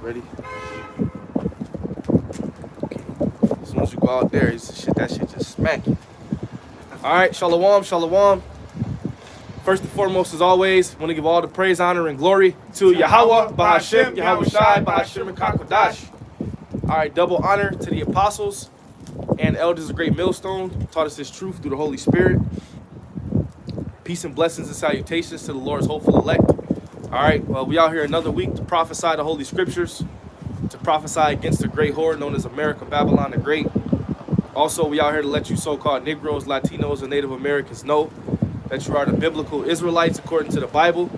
Ready? As soon as you go out there, that shit just smack you. All right, shalom, shalom. First and foremost, as always, want to give all the praise, honor, and glory to Yahweh, Bahashem, Yahweh Shai, Bahashem, and Kakodash. All right, double honor to the apostles and elders of Great Millstone, taught us this truth through the Holy Spirit. Peace and blessings and salutations to the Lord's hopeful elect. All right, well, we out here another week to prophesy the Holy Scriptures, to prophesy against the great whore known as America, Babylon the Great. Also, we out here to let you so-called Negroes, Latinos, and Native Americans know that you are the biblical Israelites according to the Bible.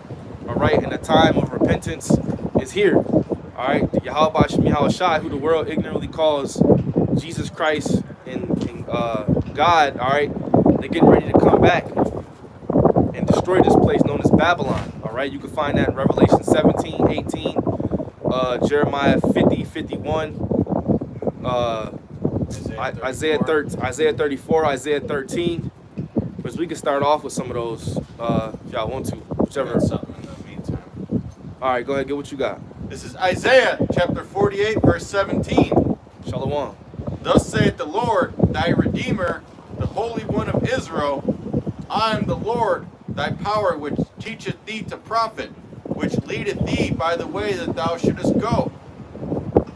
All right, and the time of repentance is here. All right, the Yahweh Shem Yahweh Shai, who the world ignorantly calls Jesus Christ and God. All right, they're getting ready to come back and destroy this place known as Babylon. All right, you can find that in Revelation 17, 18, Jeremiah 50, 51, Isaiah 34, Isaiah 13. Because we can start off with some of those if y'all want to, whichever. Something in the meantime. All right, go ahead, get what you got. This is Isaiah chapter 48, verse 17. Shalom. Thus saith the Lord, thy Redeemer, the Holy One of Israel, I am the Lord, thy power, which teacheth thee to profit, which leadeth thee by the way that thou shouldest go.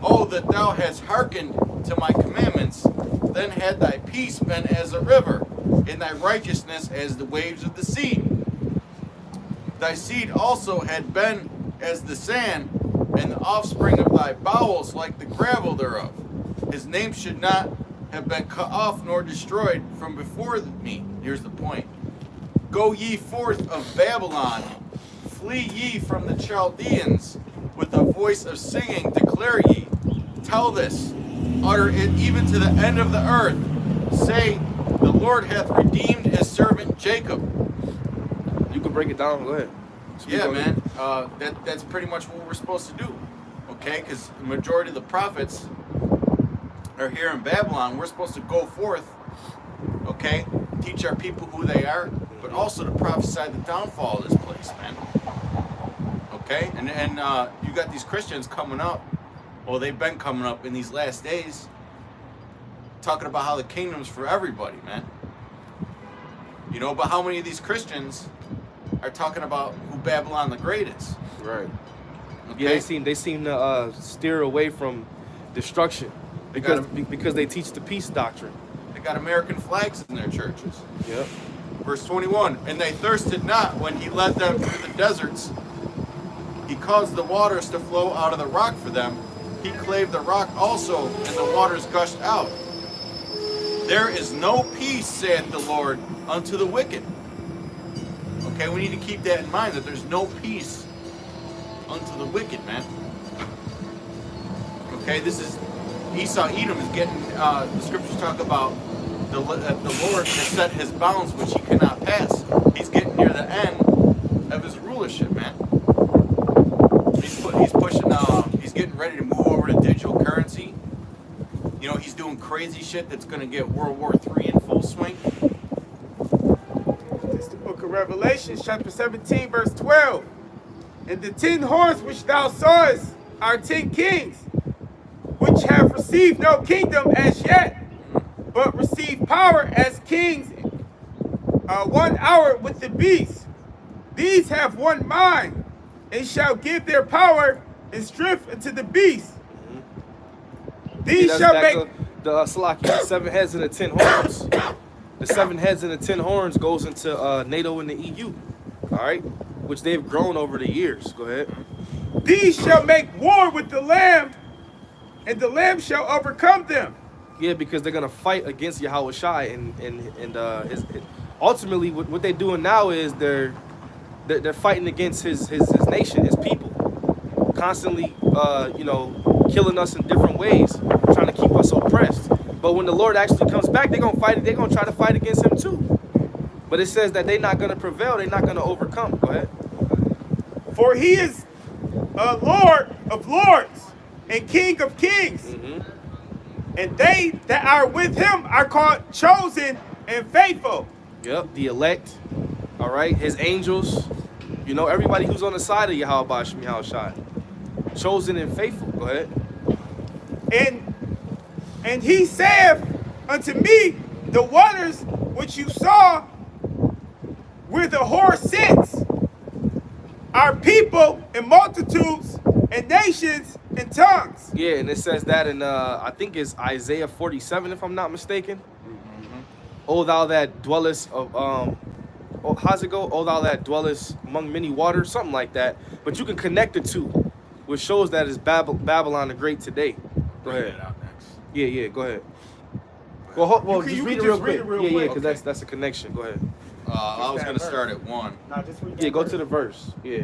Oh, that thou hadst hearkened to my commandments, then had thy peace been as a river, and thy righteousness as the waves of the sea. Thy seed also had been as the sand, and the offspring of thy bowels like the gravel thereof. His name should not have been cut off nor destroyed from before me. Here's the point. Go ye forth of Babylon, flee ye from the Chaldeans, with a voice of singing declare ye. Tell this, utter it even to the end of the earth. Say, the Lord hath redeemed his servant Jacob. You can break it down, go ahead. Yeah, man. That's pretty much what we're supposed to do. Okay, because the majority of the prophets are here in Babylon. We're supposed to go forth, okay, teach our people who they are, but also to prophesy the downfall of this place, man. Okay, and you got these Christians coming up. Well, they've been coming up in these last days, talking about how the kingdom's for everybody, man. You know, but how many of these Christians are talking about who Babylon the Great is? Right. Okay? Yeah, they seem to steer away from destruction because they teach the peace doctrine. They got American flags in their churches. Yep. Verse 21, and they thirsted not when he led them through the deserts. He caused the waters to flow out of the rock for them. He clave the rock also, and the waters gushed out. There is no peace, saith the Lord, unto the wicked. Okay, we need to keep that in mind, that there's no peace unto the wicked, man. Okay, this is Esau, Edom is getting, the scriptures talk about the Lord has set his bounds which he cannot pass. He's getting near the end of his rulership, man. He's pushing, he's getting ready to move over to digital currency. You know, he's doing crazy shit that's going to get World War III in full swing. It's the book of Revelation, chapter 17, verse 12. And the 10 horns which thou sawest are 10 kings, which have received no kingdom as yet, but receive power as kings 1 hour with the beast. These have one mind, and shall give their power and strength unto the beast. These shall make the Salaki, 7 heads and the 10 horns. The 7 heads and the 10 horns goes into NATO and the EU. All right, which they've grown over the years. Go ahead. These shall make war with the Lamb, and the Lamb shall overcome them. Yeah, because they're gonna fight against Yahweh Shai, and ultimately what they're doing now is they're fighting against his nation, his people, constantly killing us in different ways, trying to keep us oppressed. But when the Lord actually comes back, they're gonna fight. They're gonna try to fight against him too. But it says that they're not gonna prevail. They're not gonna overcome. Go ahead. For he is Lord of lords and King of kings. Mm-hmm. And they that are with him are called chosen and faithful. Yep, the elect. All right, his angels. You know, everybody who's on the side of Yahweh Shem Yahweh Shai. chosen and faithful. Go ahead. And he saith unto me, the waters which you saw where the whore sits are people and multitudes and nations and tongues. Yeah, and it says that in I think it's Isaiah 47, if I'm not mistaken. O thou that dwellest of how's it go? O thou that dwellest among many waters, something like that. But you can connect the two, which shows that it's Babylon the Great today. Go ahead. That out next. Yeah, go ahead. Well, You just can read it just real read quick. it real Yeah, quick. because that's a connection. Go ahead. I was that gonna verse. start at 1. Now just read Yeah, that go verse. to the verse. Yeah,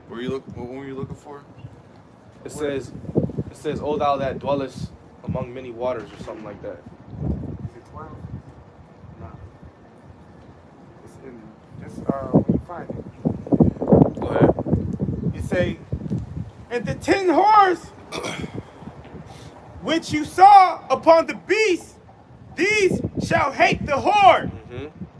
What were you looking for? it says, O thou that dwellest among many waters, or something like that. Is it 12? No. It's in just when you find it. Go ahead. You say, and the 10 whores which you saw upon the beast, these shall hate the whore,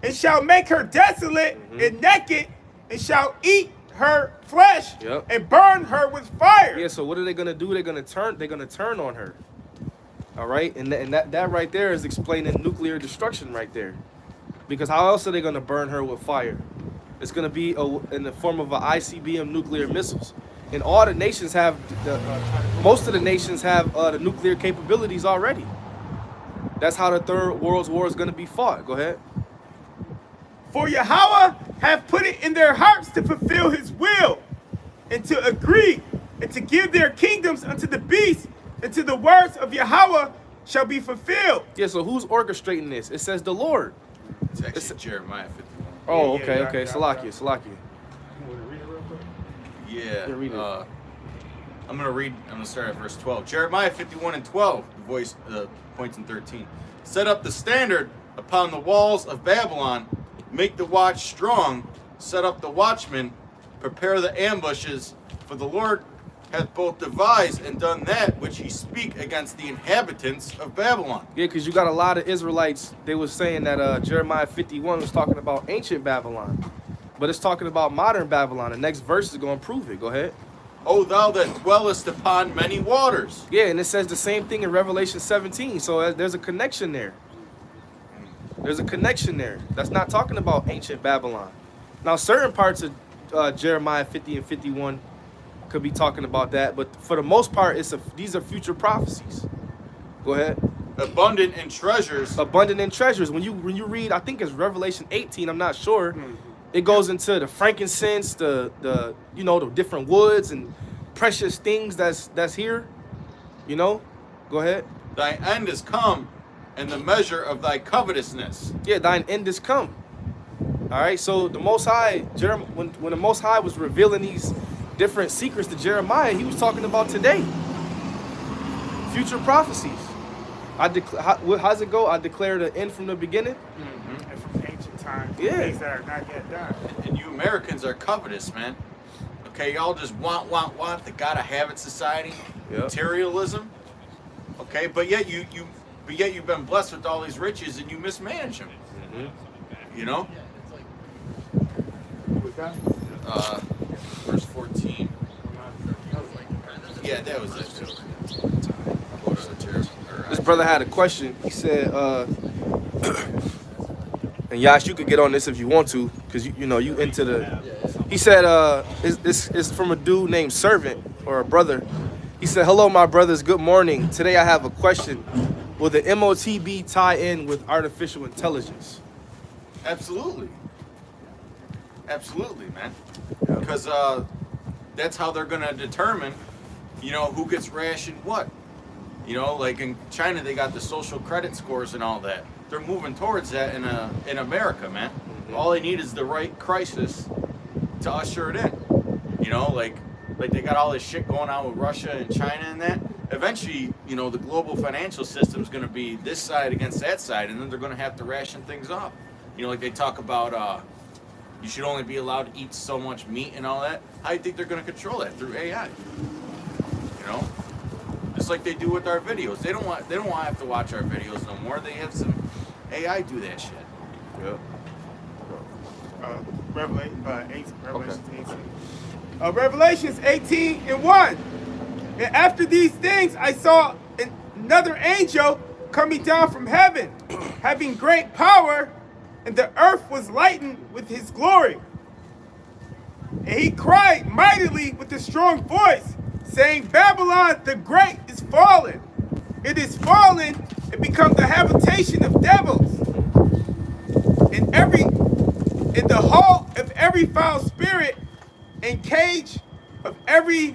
and shall make her desolate and naked, and shall eat her flesh, Yep. and burn her with fire. Yeah. So what are they gonna do? They're gonna turn on her. All right, and that right there is explaining nuclear destruction right there, because how else are they gonna burn her with fire? It's gonna be in the form of ICBM nuclear missiles, and all the nations have most of the nations have the nuclear capabilities already. That's how the Third World War is gonna be fought. Go ahead. For Yahweh hath put it in their hearts to fulfill his will, and to agree, and to give their kingdoms unto the beast, and to the words of Yahweh shall be fulfilled. Yeah. So who's orchestrating this? It says the Lord. It's actually Jeremiah 51. Oh, Yeah, okay, yeah, okay. yeah, Salakia, yeah. Salakia. You want to read it real quick? Yeah. Yeah, read it. I'm gonna start at verse 12. Jeremiah 51 and 12. The voice points in 13. Set up the standard upon the walls of Babylon. Make the watch strong. Set up the watchmen. Prepare the ambushes. For the Lord hath both devised and done that which he speak against the inhabitants of Babylon. Yeah, because you got a lot of Israelites. They was saying that Jeremiah 51 was talking about ancient Babylon, but it's talking about modern Babylon. The next verse is going to prove it. Go ahead. O thou that dwellest upon many waters. Yeah, and it says the same thing in Revelation 17. So there's a connection there. There's a connection there. That's not talking about ancient Babylon. Now, certain parts of Jeremiah 50 and 51 could be talking about that, but for the most part, these are future prophecies. Go ahead. Abundant in treasures. Abundant in treasures. When you read, I think it's Revelation 18. I'm not sure. It goes into the frankincense, the different woods and precious things that's here. Go ahead. Thy end is come, and the measure of thy covetousness. Yeah, thine end is come. All right. So the Most High, when the Most High was revealing these different secrets to Jeremiah, he was talking about today. Future prophecies. How's it go? I declare the end from the beginning. And from ancient times, Yeah. things that are not yet done. And you Americans are covetous, man. Okay, y'all just want the gotta have it society, Yep. materialism. Okay, but yet you've been blessed with all these riches and you mismanage them. You know? Was that? Verse 14. Yeah, that was it. This brother had a question. He said, and Yash, you could get on this if you want to, because you into the. He said, it's from a dude named Servant, or a brother. He said, hello, my brothers. Good morning. Today I have a question. Will the MOTB tie in with artificial intelligence? Absolutely. Absolutely, man. Because that's how they're going to determine, who gets rationed what. Like in China, they got the social credit scores and all that. They're moving towards that in America, man. All they need is the right crisis to usher it in. Like they got all this shit going on with Russia and China and that. Eventually, the global financial system is going to be this side against that side, and then they're going to have to ration things off. Like they talk about you should only be allowed to eat so much meat and all that. How do you think they're going to control that? Through AI. Just like they do with our videos. They don't want to have to watch our videos no more. They have some AI do that shit. Yeah. Revelations 18. Revelations 18 and 1. And after these things, I saw another angel coming down from heaven, having great power, and the earth was lightened with his glory. And he cried mightily with a strong voice, saying, Babylon the Great is fallen. It is fallen and become the habitation of devils. In the hall of every foul spirit, and cage of every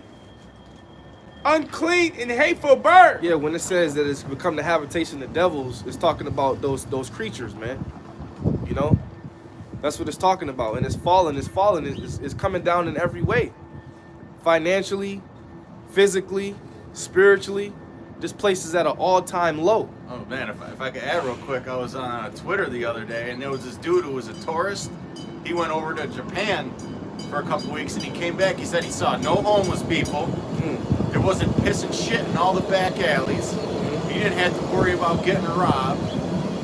unclean and hateful bird. Yeah, when it says that it's become the habitation of devils, it's talking about those creatures, man. You know, that's what it's talking about. And it's fallen. It's coming down in every way, financially, physically, spiritually. This place is at an all-time low. Oh man, if I could add real quick, I was on Twitter the other day, and there was this dude who was a tourist. He went over to Japan for a couple weeks, and he came back. He said he saw no homeless people. There wasn't piss and shit in all the back alleys. He didn't have to worry about getting robbed.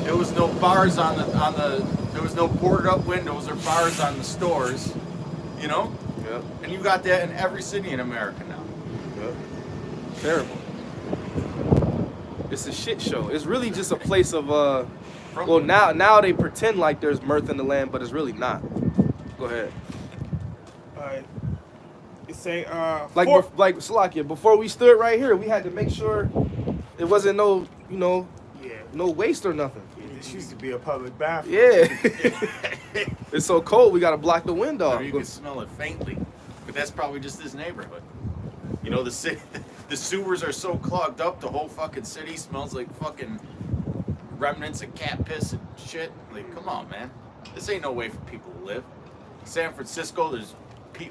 There was no bars on the. There was no boarded up windows or bars on the stores. You know. Yeah. And you got that in every city in America now. Yeah. Terrible. It's a shit show. It's really just a place of well, now they pretend like there's mirth in the land, but it's really not. Go ahead. It say like Salakia, before we stood right here, we had to make sure it wasn't no no waste or nothing. This used to be a public bathroom. Yeah. It's so cold we gotta block the window. Or you can smell it faintly, but that's probably just this neighborhood. You know, the sewers are so clogged up, the whole fucking city smells like fucking remnants of cat piss and shit. Like, come on, man. This ain't no way for people to live. San Francisco, there's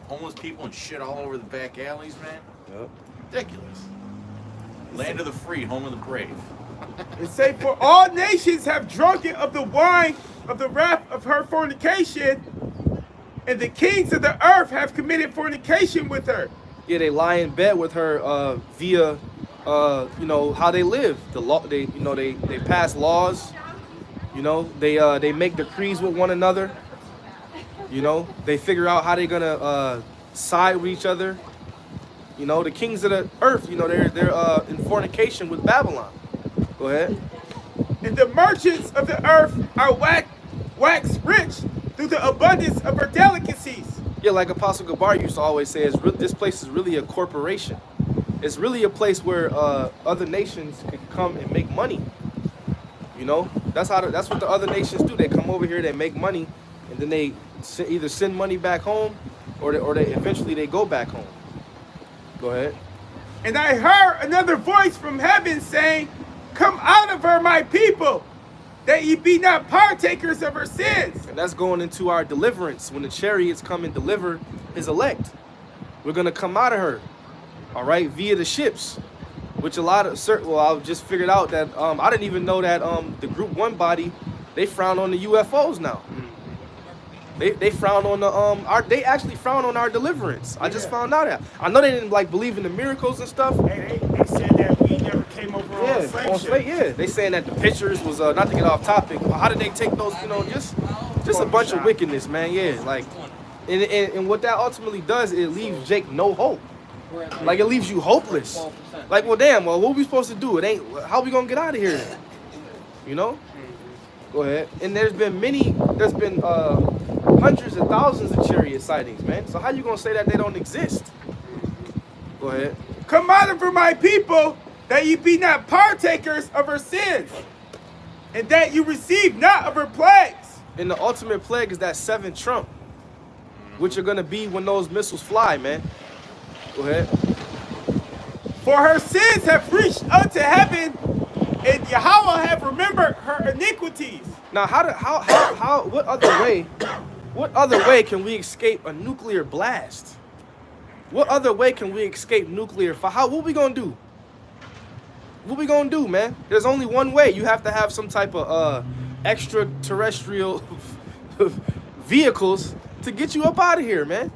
homeless people and shit all over the back alleys, man. Yep. Ridiculous. Land of the free, home of the brave. It say, for all nations have drunken of the wine of the wrath of her fornication, and the kings of the earth have committed fornication with her. Yeah, they lie in bed with her via how they live. The law, they pass laws. They make decrees with one another. They figure out how they're gonna side with each other. The kings of the earth, they're in fornication with Babylon. Go ahead. And the merchants of the earth are wax rich through the abundance of her delicacies. Yeah, like Apostle Gabar used to always say, this place is really a corporation. It's really a place where other nations can come and make money. That's what the other nations do. They come over here, they make money, and then they either send money back home, or they eventually go back home. Go ahead. And I heard another voice from heaven saying, come out of her, my people, that ye be not partakers of her sins. And that's going into our deliverance. When the chariots come and deliver his elect, we're going to come out of her, all right, via the ships, which I just figured out that I didn't even know that the Group 1 body, they frown on the UFOs now. They frown on they actually frown on our deliverance. I just found out that. I know they didn't believe in the miracles and stuff. Hey, they said that we never came over on slave ship. Yeah, they saying that the pictures was not to get off topic. How did they take those? Just a bunch of wickedness, man. Yeah, and what that ultimately does, it leaves Jake no hope. It leaves you hopeless. Well, damn. Well, what are we supposed to do? It ain't. How we gonna get out of here? Go ahead. And there's been hundreds of thousands of chariot sightings, man. So how you gonna say that they don't exist? Go ahead. Come out of her, my people, that ye be not partakers of her sins, and that you receive not of her plagues. And the ultimate plague is that 7th trump, which are gonna be when those missiles fly, man. Go ahead. For her sins have reached unto heaven, and Yahweh have remembered her iniquities. Now, what other way can we escape a nuclear blast? What other way can we escape nuclear fire? What we gonna do? What we gonna do, man? There's only one way. You have to have some type of extraterrestrial vehicles to get you up out of here, man.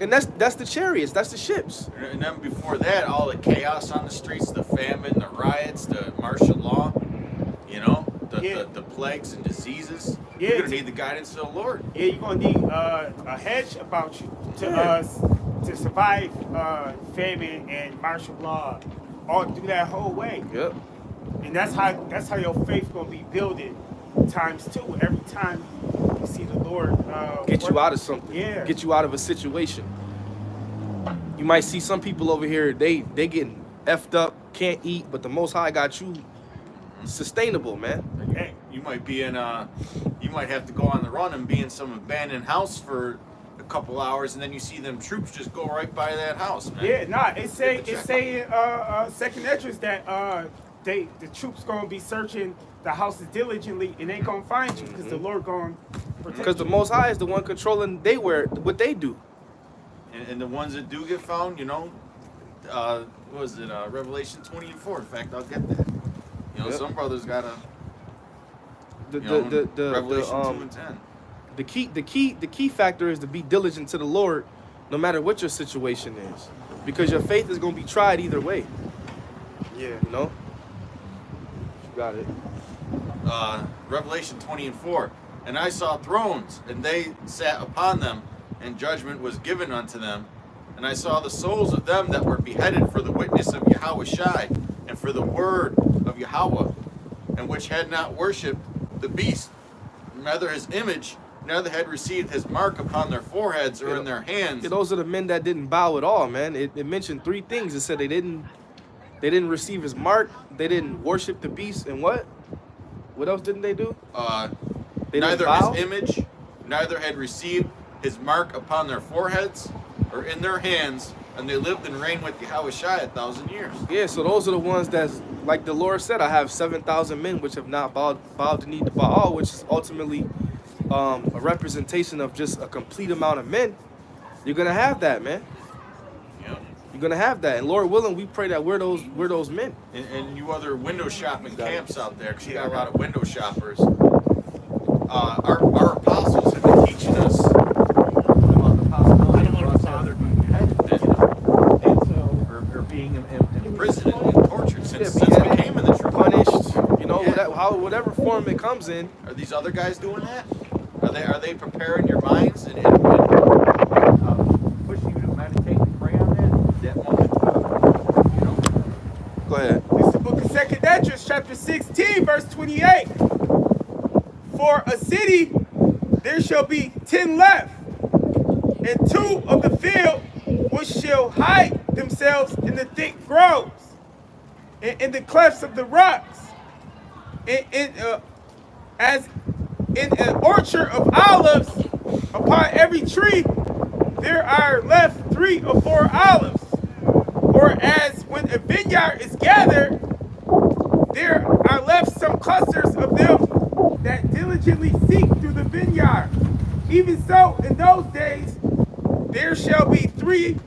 And that's the chariots, that's the ships. And then before that, all the chaos on the streets, the famine, the riots, the martial law, the plagues and diseases. You're gonna need the guidance of the Lord. Yeah, you're gonna need a hedge about you to to survive famine and martial law all through that whole way. Yep. And that's how your faith gonna be building times two. Every time you see the Lord Get you work. out of something. Yeah. Get you out of a situation. You might see some people over here, they getting effed up, can't eat, but the Most High got you sustainable, man. Hey, You might be in you might have to go on the run and be in some abandoned house for a couple hours, and then you see them troops just go right by that house, man. yeah, nah. It say in second entrance that the troops gonna be searching the houses diligently and they gonna find you because the Lord gonna protect Because the you. Most High is the one controlling what they do. And the ones that do get found, you know, what was it, Revelation 20 and 4. In fact, I'll get that. You know, Yep. some brothers gotta, The you know, the Revelation 2 and 10. the key factor is to be diligent to the Lord, no matter what your situation is, because your faith is gonna be tried either way. Yeah. You know. You got it. Revelation 20 and 4. And I saw thrones, and they sat upon them, and judgment was given unto them. And I saw the souls of them that were beheaded for the witness of Yahweh Shai, and for the word of Yahweh, and which had not worshipped the beast, neither his image, neither had received his mark upon their foreheads or in their hands. Yeah, those are the men that didn't bow at all, man. It mentioned three things. It said they didn't receive his mark, they didn't worship the beast, and what? What else didn't they do? They didn't Neither bow? his image, neither had received his mark upon their foreheads or in their hands, and they lived and reigned with Yahweh Shai 1,000 years. Yeah, so those are the ones that's, like the Lord said, I have 7,000 men which have not bowed the knee to Baal, which is ultimately a representation of just a complete amount of men. You're gonna have that, man. Yeah. You're gonna have that, and Lord willing, we pray that we're those men. And you other window shopping camps out there, because you got a lot of window shoppers. Our apostles have been teaching us about the possibility of us having or being imprisoned and tortured since we came in the truth. Punished, you know, Yeah. whatever form it comes in. Are these other guys doing that? Are they preparing your minds and pushing you to meditate and pray on that moment? You know? Go ahead. This is the book of Second Esdras, chapter 16, verse 28. For a city there shall be 10 left, and 2 of the field which shall hide themselves in the thick groves, and in the clefts of the rocks, as in an orchard of olives, upon every tree there are left 3 or 4 olives. Or as when a vineyard is gathered, there are left some clusters of them that diligently seek through the vineyard. Even so, in those days, there shall be 3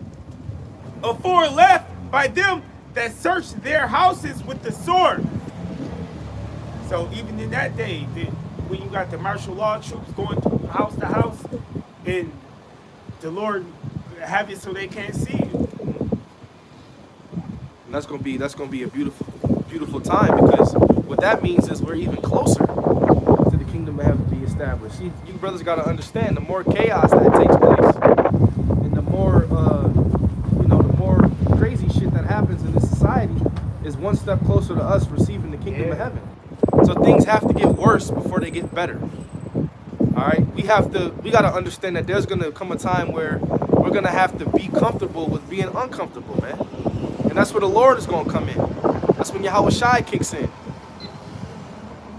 or 4 left by them that search their houses with the sword. So even in that day, when you got the martial law troops going house to house, and the Lord have it so they can't see you. And that's gonna be a beautiful time, because what that means is we're even closer to the kingdom of heaven being established. See, you brothers gotta understand, the more chaos that takes place, and the more the more crazy shit that happens in this society is one step closer to us receiving the kingdom of heaven. So things have to get worse before they get better. All right, we gotta understand that there's gonna come a time where we're gonna have to be comfortable with being uncomfortable, man. And that's where the Lord is gonna come in. That's when Yahweh Shai kicks in.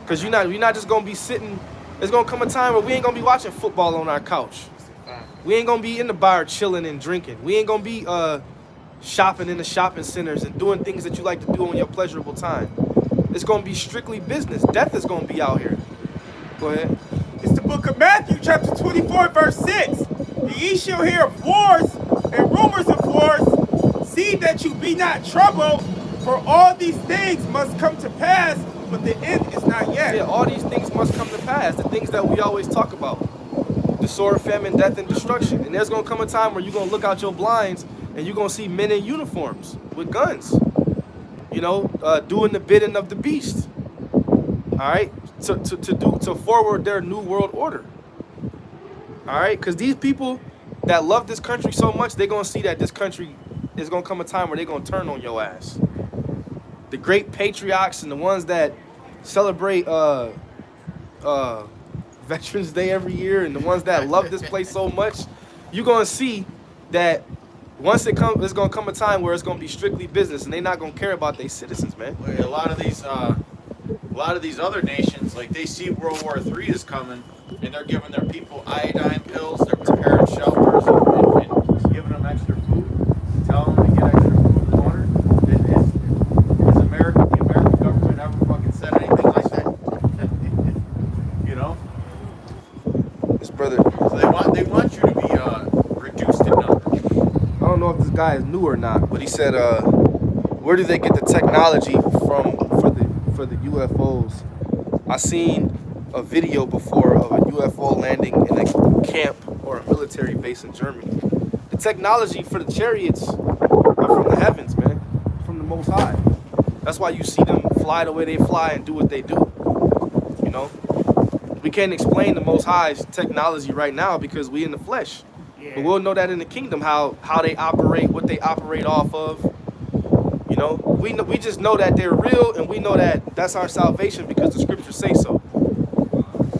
Cause you're not just gonna be sitting. There's gonna come a time where we ain't gonna be watching football on our couch. We ain't gonna be in the bar chilling and drinking. We ain't gonna be shopping in the shopping centers and doing things that you like to do on your pleasurable time. It's gonna be strictly business. Death is gonna be out here. Go ahead. It's the book of Matthew, chapter 24, verse 6. Ye shall hear of wars and rumors of wars. See that you be not troubled, for all these things must come to pass, but the end is not yet. Yeah, all these things must come to pass. The things that we always talk about. The sword, famine, death, and destruction. And there's gonna come a time where you're gonna look out your blinds and you're gonna see men in uniforms with guns. You know, doing the bidding of the beast. All right, to forward their new world order. All right, because these people, that love this country so much, they're gonna see that this country is gonna come a time where they're gonna turn on your ass. The great patriots and the ones that celebrate Veterans Day every year, and the ones that love this place so much, you're gonna see that once it's gonna come a time where it's gonna be strictly business, and they're not gonna care about their citizens, man. A lot of these other nations, like they see World War III is coming, and they're giving their people iodine pills. They're preparing shelters and giving them extra food, telling them to get extra food and water. Has America, the American government, ever fucking said anything like that? You know? This brother, So they want you to be reduced in numbers. I don't know if this guy is new or not, but he said, where do they get the technology from for the UFOs? I seen a video before of a UFO landing in a camp or a military base in Germany. The technology for the chariots are from the heavens, man, from the Most High. That's why you see them fly the way they fly and do what they do. You know, we can't explain the Most High's technology right now because we in the flesh. But we'll know that in the kingdom how they operate, what they operate off of. You know, we just know that they're real, and we know that that's our salvation because the scriptures say so.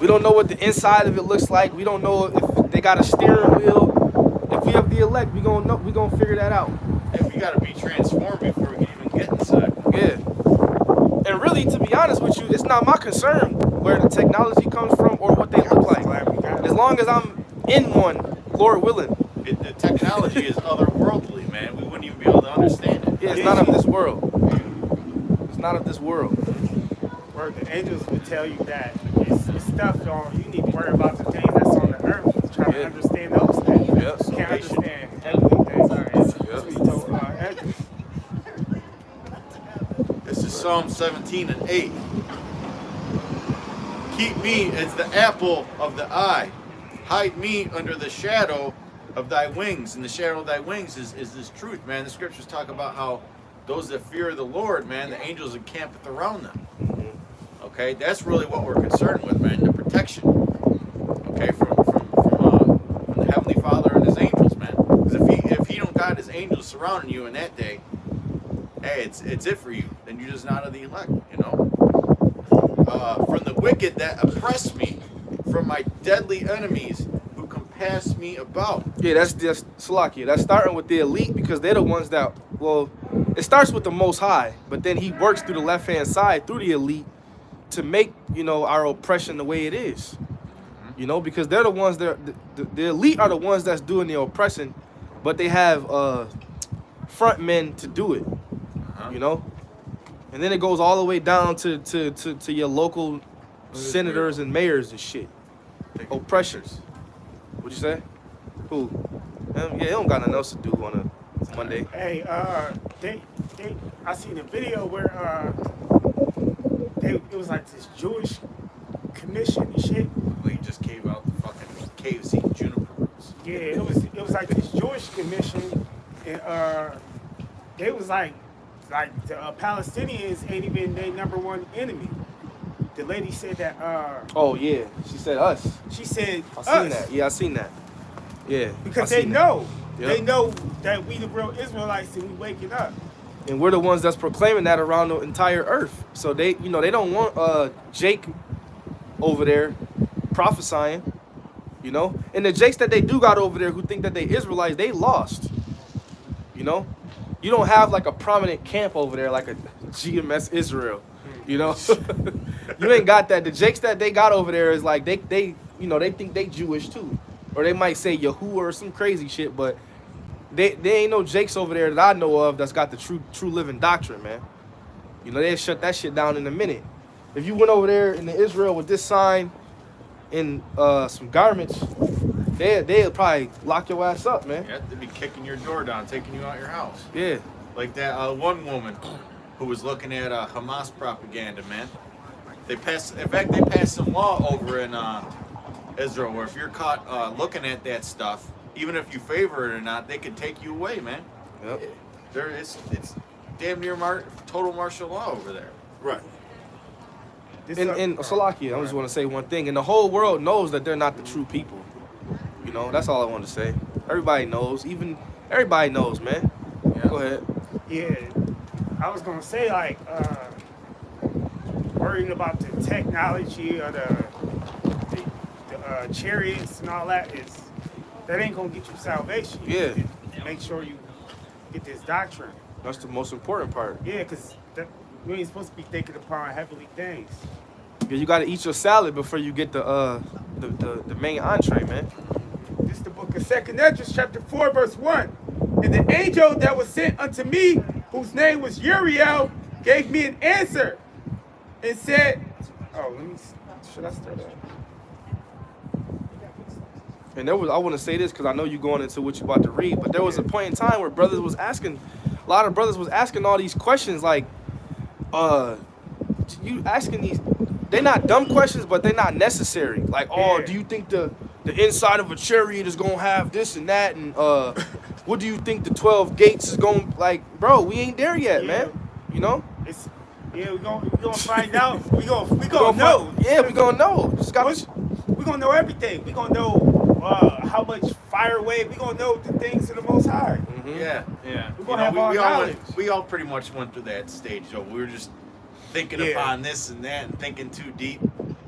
We don't know what the inside of it looks like. We don't know if they got a steering wheel. If we have the elect, we gonna figure that out. And we gotta be transformed before we can even get inside. Yeah. And really, to be honest with you, it's not my concern where the technology comes from or what they look like. As long as I'm in one, Lord willing. The technology is otherworldly, man. We wouldn't even be able to understand it. Yeah, it's not of this world. It's not of this world. Where the angels would tell you that it's stuff on. You need to worry about the things that's on the earth. Trying to understand those things. Yep. You can't understand everything. Yep. We told Ezra. This is Psalm 17 and 8. Keep me as the apple of the eye. Hide me under the shadow of thy wings. And the shadow of thy wings is this truth, man. The scriptures talk about how those that fear the Lord, man, the angels encampeth around them. Okay, that's really what we're concerned with, man, the protection. Okay, from the Heavenly Father and His angels, man. Because if He don't got His angels surrounding you in that day, hey, it's it for you. Then you're just not of the elect, you know. From the wicked that oppress me, from my deadly enemies who compass me about. Yeah, that's just Salakia. That's starting with the elite because they're the ones that, well, it starts with the Most High, but then He works through the left-hand side through the elite to make, you know, our oppression the way it is. You know, because they're the ones that, the elite are the ones that's doing the oppressing, but they have front men to do it, you know? And then it goes all the way down to your local senators and mayors and shit. Oppressors. What'd you say? Who? Yeah, they don't got nothing else to do on a Monday. Hey, I seen a video where it was like this Jewish commission and shit. We just cave out the fucking caves eating juniper roots. Yeah, it was like this Jewish commission, and they was like the Palestinians ain't even their number one enemy. The lady said that. Oh yeah, she said us. She said I us. seen that. Yeah, I seen that. Yeah. Because I they seen know. Yep. They know that we the real Israelites and we waking up. And we're the ones that's proclaiming that around the entire earth. So they, you know, they don't want Jake over there prophesying, you know. And the Jakes that they do got over there who think that they Israelites, they lost. You know, you don't have like a prominent camp over there like a GMS Israel, you know. You ain't got that. The Jakes that they got over there is like they you know, they think they Jewish too, or they might say Yahuwah or some crazy shit, but they ain't no Jakes over there that I know of that's got the true living doctrine, man. You know, they'll shut that shit down in a minute. If you went over there in Israel with this sign and some garments, they'll probably lock your ass up, man. Yeah, they'd be kicking your door down, taking you out your house. Yeah. Like that one woman who was looking at Hamas propaganda, man. In fact, they passed some law over in Israel where if you're caught looking at that stuff, even if you favor it or not, they could take you away, man. Yep. It's damn near total martial law over there. Right. In Salakia, I just want to say one thing. And the whole world knows that they're not the true people. You know, that's all I want to say. Everybody knows. Even everybody knows, man. Yeah. Go ahead. Yeah, I was gonna say like worrying about the technology or the chariots and all that ain't gonna get you salvation. You Yeah. need to make sure you get this doctrine. That's the most important part. Yeah, because we ain't supposed to be thinking upon heavenly things. Yeah, you gotta eat your salad before you get the main entree, man. This is the book of 2 Esdras, chapter 4, verse 1. And the angel that was sent unto me, whose name was Uriel, gave me an answer and said, should I start out? And there was, I want to say this because I know you're going into what you're about to read, but there was a point in time where a lot of brothers was asking all these questions like, you asking these, they're not dumb questions, but they're not necessary. Like, Yeah. do you think the inside of a chariot is going to have this and that? And what do you think the 12 gates is going to, like, bro, we ain't there yet, Yeah. man. You know? We're gonna find out. We gonna know. Yeah, we gonna know. Just got We're gonna know everything. We're gonna know how much fire wave. We're gonna know the things of the Most High. Yeah. We're gonna have all knowledge. We all pretty much went through that stage, Joe. We were just thinking Yeah. upon this and that and thinking too deep.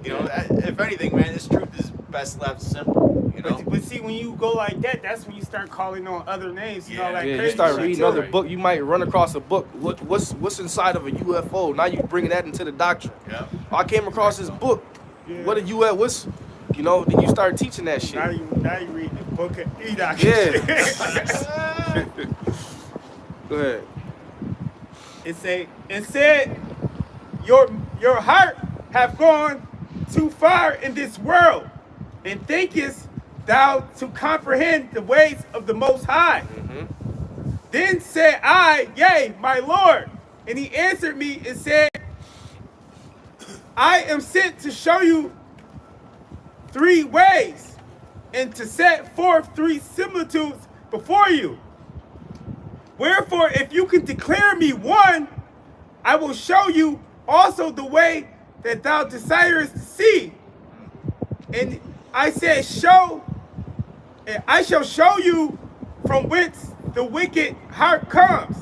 You know, if anything, man, this truth is best left simple. You know. But see, when you go like that, that's when you start calling on other names. You know, Yeah. like Yeah, crazy you start shit reading too. other book. You might run across a book. What's inside of a UFO? Now you bringing that into the doctrine. Yeah. I came across this book. Yeah. What a UFO? What's, you know? Then you start teaching that shit. Now you read the book of Enoch. Yeah. Go ahead. It said, your heart have gone too far in this world, and thinkest thou to comprehend the ways of the Most High. Then said I, yea, my Lord. And he answered me and said, I am sent to show you 3 ways, and to set forth 3 similitudes before you. Wherefore, if you can declare me one, I will show you also the way that thou desirest to see. And I said, I shall show you from whence the wicked heart comes.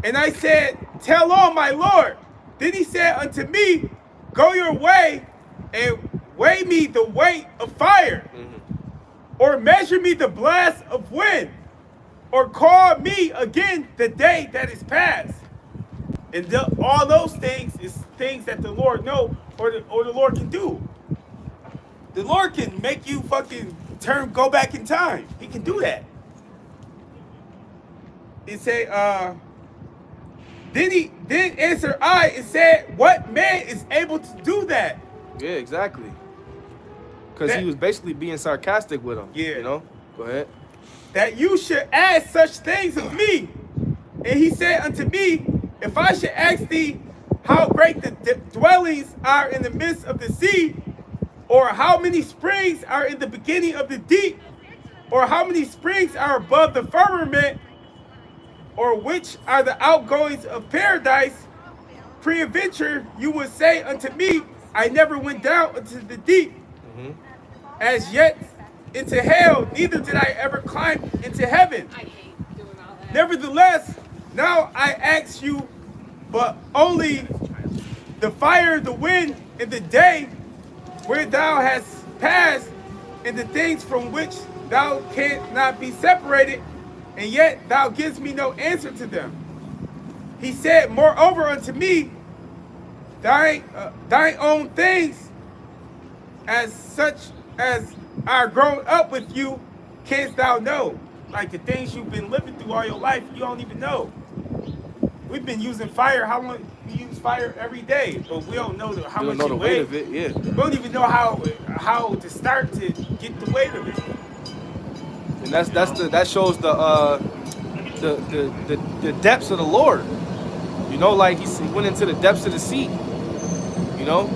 And I said, tell on, my Lord. Then he said unto me, go your way and weigh me the weight of fire, or measure me the blast of wind, or call me again the day that is past. And all those things is things that the Lord know, or the Lord can do. The Lord can make you fucking go back in time. He can do that. It say, then answered I and said, what man is able to do that? Yeah, exactly. Because he was basically being sarcastic with him. Yeah. You know? Go ahead. That you should ask such things of me. And he said unto me, if I should ask thee how great the dwellings are in the midst of the sea, or how many springs are in the beginning of the deep, or how many springs are above the firmament, or which are the outgoings of paradise, peradventure you would say unto me, I never went down into the deep, as yet into hell, neither did I ever climb into heaven. I hate doing all that. Nevertheless, now I ask you, but only the fire, the wind, and the day where thou hast passed, and the things from which thou canst not be separated, and yet thou givest me no answer to them. He said, moreover unto me, thine own things, as such as are grown up with you, canst thou know. Like the things you've been living through all your life, you don't even know. We've been using fire. How long? We use fire every day, but we don't know how You much don't know the it weight weighs. of it, yeah. We don't even know how to start to get the weight of it. And that shows the depths of the Lord. You know, like he went into the depths of the sea. You know,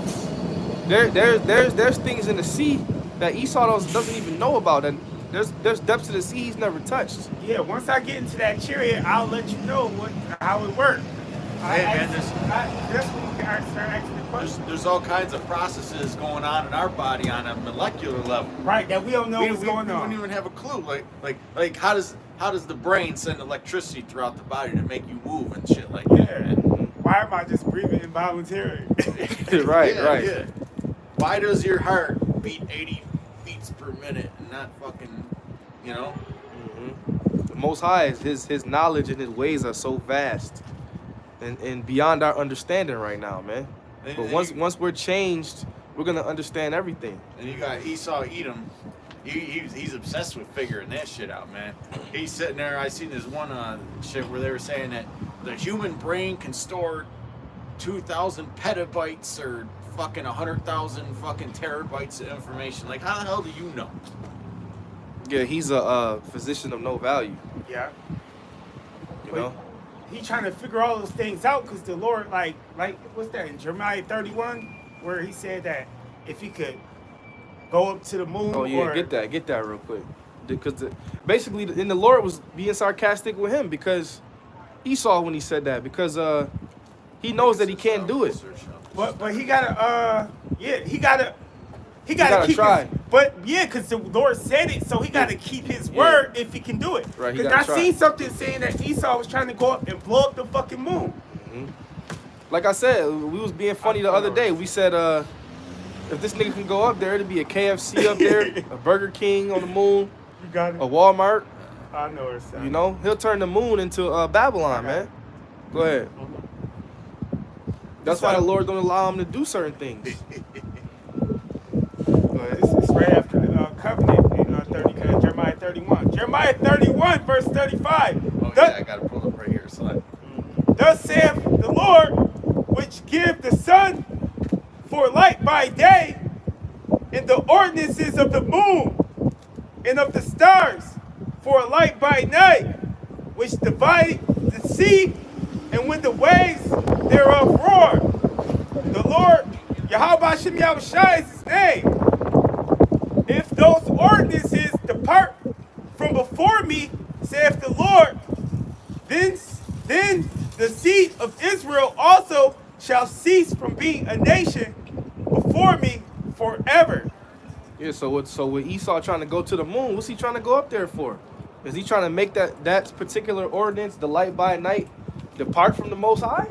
there's things in the sea that Esau doesn't even know about, and there's depths of the sea he's never touched. Yeah, once I get into that chariot, I'll let you know how it works. man, That's when you can start asking the question. there's all kinds of processes going on in our body on a molecular level. Right, that we don't know what's going We on. don't even have a clue. Like how does the brain send electricity throughout the body to make you move and shit like that? Yeah. Man? Why am I just breathing involuntarily? Right, Yeah, right. yeah. Why does your heart beat 80 beats per minute and not fucking, you know? The Most High is his knowledge and his ways are so vast and beyond our understanding right now, man. And- But and once we're changed, we're gonna understand everything. And you got Esau Edom. He's obsessed with figuring that shit out, man. He's sitting there. I seen this one shit where they were saying that the human brain can store 2,000 petabytes or fucking 100,000 fucking terabytes of information. Like, how the hell do you know? Yeah, he's a physician of no value. Yeah. You But know. he trying to figure all those things out because the Lord, like what's that in Jeremiah 31, where he said that if he could go up to the moon. Oh yeah, or, get that real quick. Because basically, and the Lord was being sarcastic with him because Esau when he said that because he knows that he can't do it. But he gotta he gotta gotta keep try. because the Lord said it, so he gotta keep his word if he can do it. Right, he Because gotta I try. seen something saying that Esau was trying to go up and blow up the fucking moon. Like I said, we was being funny the other day. We said if this nigga can go up there, it'd be a KFC up there, a Burger King on the moon, You got it. a Walmart. I know it's You know, he'll turn the moon into Babylon, man. Go ahead. That's why the Lord don't allow him to do certain things. Go ahead. It's right after the covenant in Jeremiah 31. Jeremiah 31, verse 35. Oh yeah, I gotta pull up right here, son. Thus saith the Lord, which give the sun for light by day, and the ordinances of the moon and of the stars for a light by night, which divide the sea, and when the waves thereof roar. The Lord, Yahweh Shem Yahushua is his name. If those ordinances depart from before me, saith the Lord, then the seed of Israel also shall cease from being a nation before me forever. Yeah, so with Esau trying to go to the moon, what's he trying to go up there for? Is he trying to make that particular ordinance, the light by night, depart from the Most High?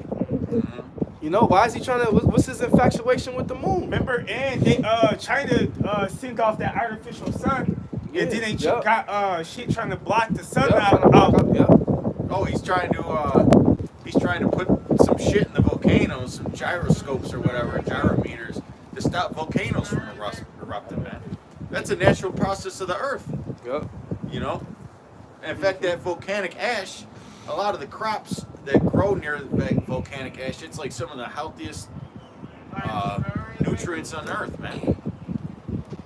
You know, why is he trying to? What's his infatuation with the moon? Remember, and they China sent off that artificial sun, Yeah, and then they yep. got shit trying to block the sun Yeah, trying to block out. up, yeah. Oh, he's trying to put some shit in the volcanoes, some gyroscopes or whatever, gyrometers, to stop volcanoes from erupting, man. That's a natural process of the earth, Yep. you know? In fact, that volcanic ash, a lot of the crops that grow near the volcanic ash, it's like some of the healthiest nutrients on earth, man.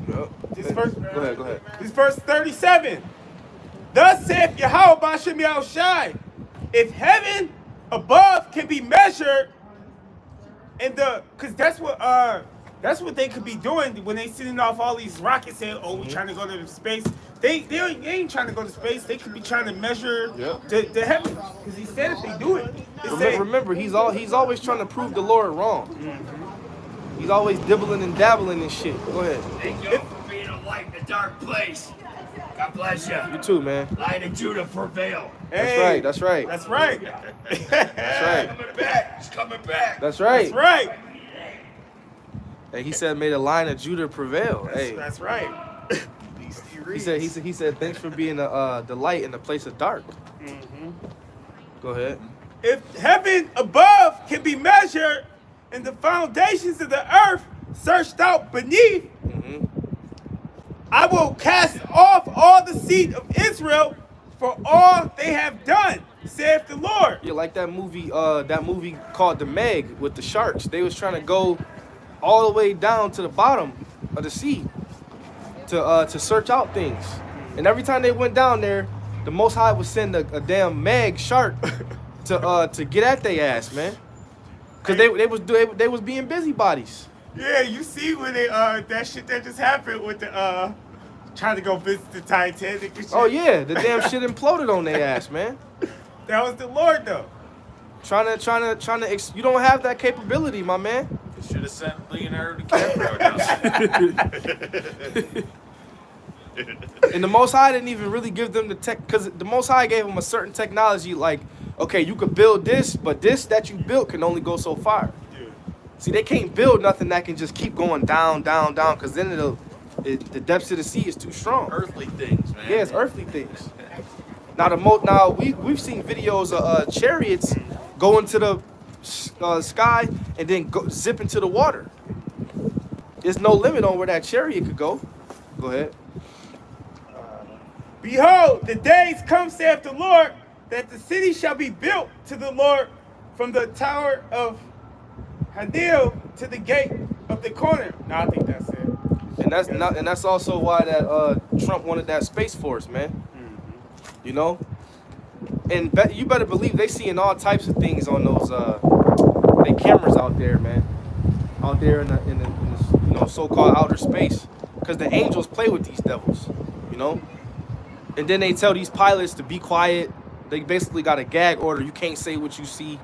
Yep. This verse, Go ahead. This verse 37. Thus saith Yahweh Bashem Yahushai, if heaven above can be measured, and because that's what they could be doing when they sending off all these rockets saying, oh, we trying to go to space. They ain't trying to go to space. They could be trying to measure Yep. the heavens. Because he said if they do it, it say, Remember, he's always trying to prove the Lord wrong. He's always dibbling and dabbling and shit. Go ahead. Thank you for being a light in a dark place. God bless you. You too, man. Light of Judah prevail. hey, That's right. That's right. That's right. Coming back. He's coming back. That's right. That's right. And he said, "May the line of Judah prevail." Hey, That's right. he said, "Thanks for being the light in the place of dark." Go ahead. If heaven above can be measured and the foundations of the earth searched out beneath, I will cast off all the seed of Israel for all they have done, saith the Lord. Yeah, like that movie called The Meg with the sharks. They was trying to go all the way down to the bottom of the sea to search out things. And every time they went down there, the Most High would send a damn Meg shark to get at their ass, man. Cause they was being busybodies. Yeah, you see when they that shit that just happened with the trying to go visit the Titanic and shit. Oh yeah, the damn shit imploded on their ass, man. That was the Lord though. You don't have that capability, my man. They should have sent Leonardo DiCaprio down. And the Most High didn't even really give them the tech, because the Most High gave them a certain technology, like, okay, you could build this, but this that you built can only go so far. Dude. See, they can't build nothing that can just keep going down, down, down, because then the depths of the sea is too strong. Earthly things, man. Yeah, it's earthly things. Now we've seen videos of chariots go into the sky and then zip into the water. There's no limit on where that chariot could go. Go ahead. Behold, the days come, saith the Lord, that the city shall be built to the Lord from the tower of Hadil to the gate of the corner. No, I think that's it. And that's also why that Trump wanted that Space Force, man. Mm-hmm. You know? And you better believe they seeing all types of things on those they cameras out there, man. Out there in the so-called outer space. Because the angels play with these devils, you know? And then they tell these pilots to be quiet. They basically got a gag order. You can't say what you see.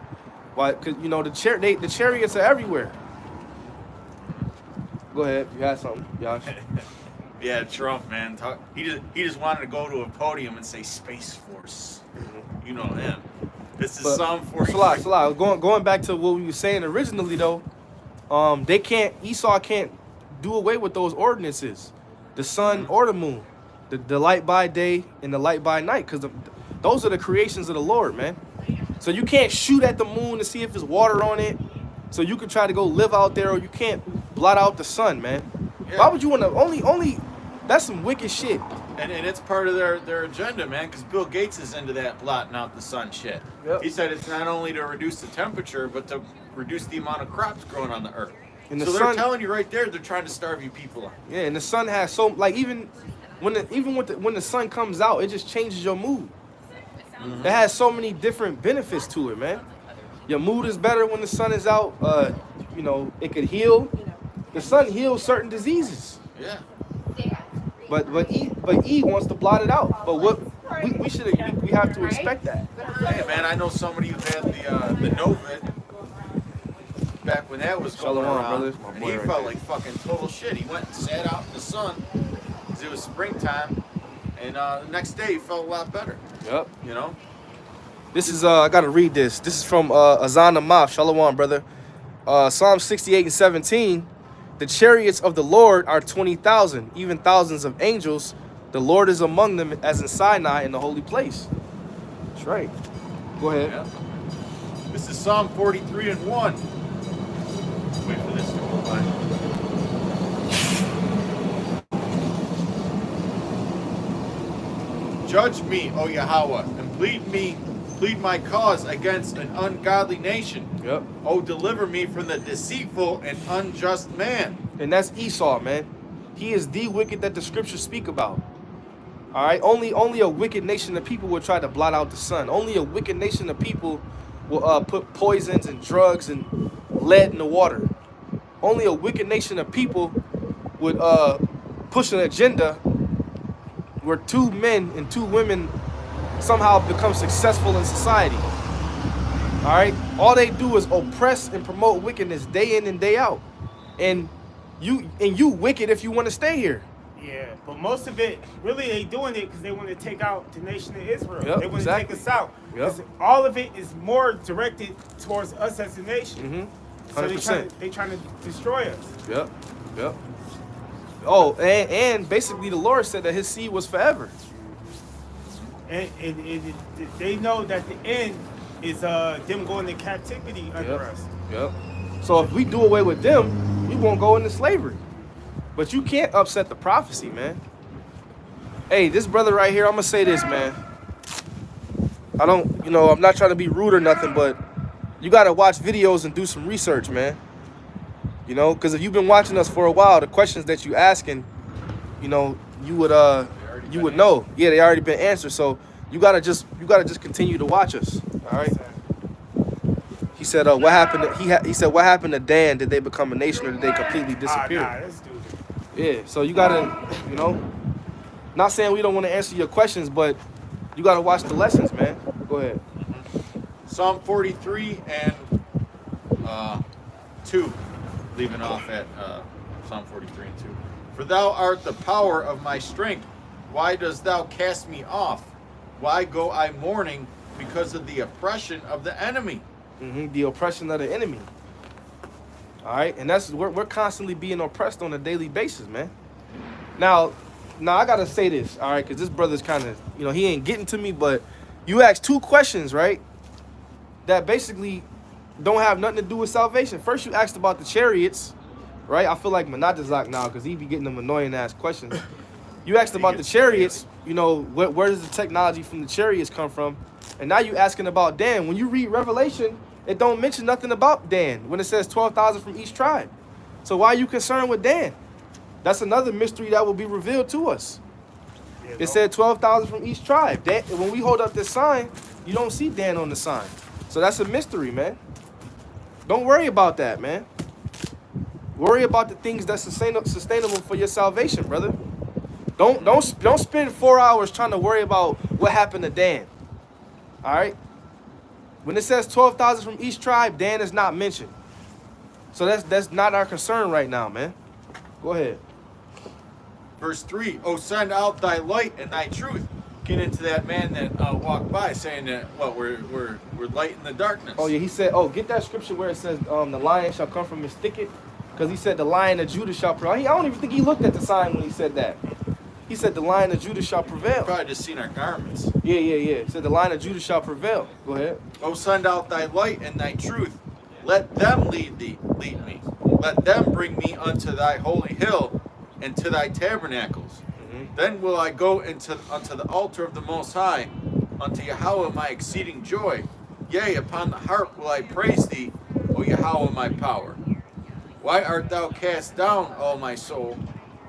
Why? Because, you know, the chariots are everywhere. Go ahead. You had something, Josh. Yeah, Trump, man. He just wanted to go to a podium and say Space Force. You know him. This is Psalm 43. Salah. Going back to what we were saying originally, though, Esau can't do away with those ordinances. The sun or the moon. The light by day and the light by night, because those are the creations of the Lord, man. So you can't shoot at the moon to see if there's water on it. So you can try to go live out there, or you can't blot out the sun, man. Yeah. Why would you want to only? That's some wicked shit. And it's part of their agenda, man, because Bill Gates is into that blotting out the sun shit. Yep. He said it's not only to reduce the temperature, but to reduce the amount of crops growing on the earth. And the so sun, they're telling you right there, they're trying to starve you people out. Yeah, and the sun has so, like, even when the sun comes out, it just changes your mood. It has so many different benefits to it, man. Your mood is better when the sun is out. You know, it could heal. The sun heals certain diseases. Yeah. But Eve wants to blot it out. But what we have to expect that. Hey, man, I know somebody who had the Novid back when that was going Shalom, around, brother. My and boy he right felt there. like fucking total shit. He went and sat out in the sun because it was springtime, and the next day he felt a lot better. Yep. You know. This is I gotta read this. This is from Azan Amaf. Shalom, brother. Psalm 68 and 17. The chariots of the Lord are 20,000, even thousands of angels. The Lord is among them, as in Sinai in the holy place. That's right. Go ahead. Yeah. This is Psalm 43 and 1. Wait for this to go by. Judge me, O Yahweh, and plead my cause against an ungodly nation. Yep. Oh, deliver me from the deceitful and unjust man. And that's Esau, man. He is the wicked that the scriptures speak about. All right. Only a wicked nation of people will try to blot out the sun. Only a wicked nation of people will put poisons and drugs and lead in the water. Only a wicked nation of people would push an agenda where 2 men and 2 women somehow become successful in society. All right? All they do is oppress and promote wickedness day in and day out. And you wicked if you want to stay here. Yeah, but most of it, really, they doing it because they want to take out the nation of Israel. Yep, they want exactly. to take us out. Yep. 'Cause all of it is more directed towards us as a nation. 100%. So they trying to destroy us. Yep. Oh, and basically the Lord said that his seed was forever. And they know that the end is them going into captivity under us. Yep. So if we do away with them, we won't go into slavery. But you can't upset the prophecy, man. Hey, this brother right here, I'm going to say this, man. I'm not trying to be rude or nothing, but you got to watch videos and do some research, man. You know, because if you've been watching us for a while, the questions that you asking, you know, you would know. Yeah, they already been answered. So you gotta just continue to watch us. All right. He said, what happened? He said, what happened to Dan? Did they become a nation or did they completely disappear? Nah, that's stupid. Yeah. So you gotta, not saying we don't want to answer your questions, but you gotta watch the lessons, man. Go ahead. Psalm 43 and 2, leaving off at Psalm 43 and 2. For thou art the power of my strength. Why dost thou cast me off? Why go I mourning because of the oppression of the enemy? The oppression of the enemy. All right, and that's we're constantly being oppressed on a daily basis, man. Now I gotta say this, all right, because this brother's kind of, he ain't getting to me, but you asked two questions, right, that basically don't have nothing to do with salvation. First, you asked about the chariots, right? I feel like Manatazak now because he be getting them annoying ass questions. You asked about the chariots, where does the technology from the chariots come from? And now you asking about Dan. When you read Revelation, it don't mention nothing about Dan when it says 12,000 from each tribe. So why are you concerned with Dan? That's another mystery that will be revealed to us. It said 12,000 from each tribe. When we hold up this sign, you don't see Dan on the sign. So that's a mystery, man. Don't worry about that, man. Worry about the things that's sustainable for your salvation, brother. Don't spend 4 hours trying to worry about what happened to Dan. All right? When it says 12,000 from each tribe, Dan is not mentioned. So that's not our concern right now, man. Go ahead. Verse 3, O send out thy light and thy truth. Get into that man that walked by saying that, we're light in the darkness. Oh, yeah, he said, get that scripture where it says the lion shall come from his thicket. Because he said the lion of Judah shall prevail. I don't even think he looked at the sign when he said that. He said the lion of Judah shall prevail. Probably just seen our garments. Yeah. He said the lion of Judah shall prevail. Go ahead. O send out thy light and thy truth. Let them lead me. Let them bring me unto thy holy hill and to thy tabernacles. Then will I go unto the altar of the Most High, unto Yahweh my exceeding joy. Yea, upon the harp will I praise thee, O Yahweh my power. Why art thou cast down, O my soul?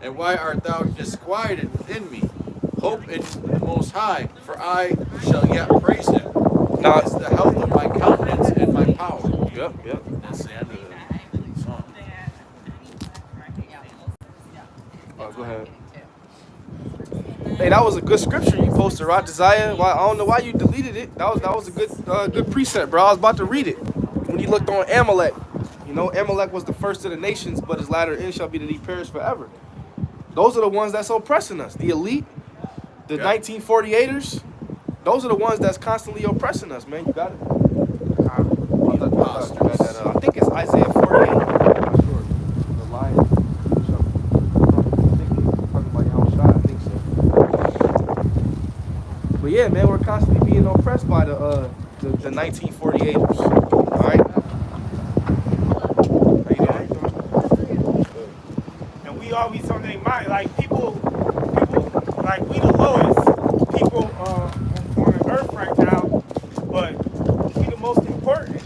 And why art thou disquieted within me? Hope in the Most High, for I shall yet praise him. Now it's the health of my countenance and my power. Yep. That's the end of the song. Oh, go ahead. Hey, that was a good scripture you posted, right, Josiah? I don't know why you deleted it. That was a good precept, bro. I was about to read it when he looked on Amalek. Amalek was the first of the nations, but his latter end shall be that he perish forever. Those are the ones that's oppressing us. The elite, the 1948ers, those are the ones that's constantly oppressing us, man. You got it? I think it's Isaiah 48. I'm not sure. The lion shall talking about Yahushua, I think so. But yeah, man, we're constantly being oppressed by the 1948ers. All right? Always on their mind, like people like we the lowest people on the earth right now, but we the most important.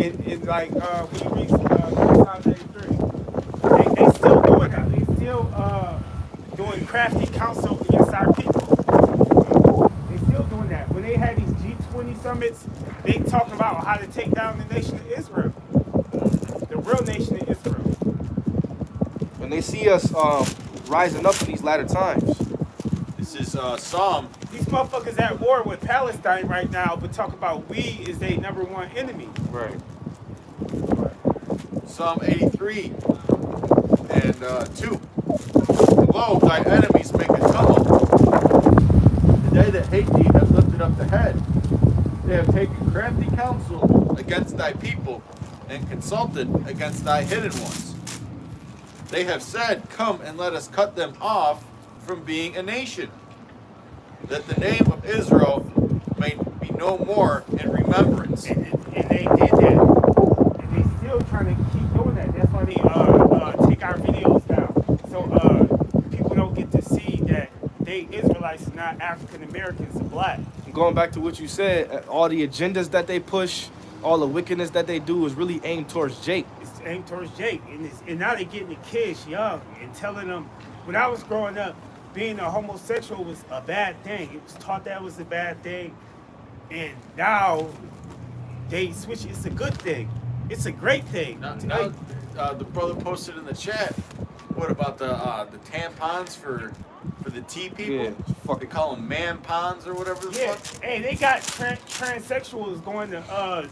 It's like when you reach Psalm 83, they still doing that. They still doing crafty counsel against our people. They still doing that. When they had these G20 summits, they talking about how to take down the nation of Israel, the real nation of Israel. And they see us rising up in these latter times. This is Psalm. These motherfuckers at war with Palestine right now, but talk about we is their number one enemy. Right. Psalm 83 and 2. Lo, thy enemies make a tumult. They that hate thee have lifted up the head. They have taken crafty counsel against thy people and consulted against thy hidden ones. They have said, come and let us cut them off from being a nation, that the name of Israel may be no more in remembrance. And they did that. And they still trying to keep doing that. That's why they take our videos down. So people don't get to see that they Israelites are not African Americans and black. Going back to what you said, all the agendas that they push, all the wickedness that they do is really aimed towards Jake. It's aimed towards Jake. And now they're getting the kids young and telling them, when I was growing up, being a homosexual was a bad thing. It was taught that was a bad thing. And now they switch, it's a good thing. It's a great thing. Now, the brother posted in the chat, what about the tampons for the T people? Yeah, fuck They call them man pons or whatever the Yeah, fuck. hey, they got transsexuals going to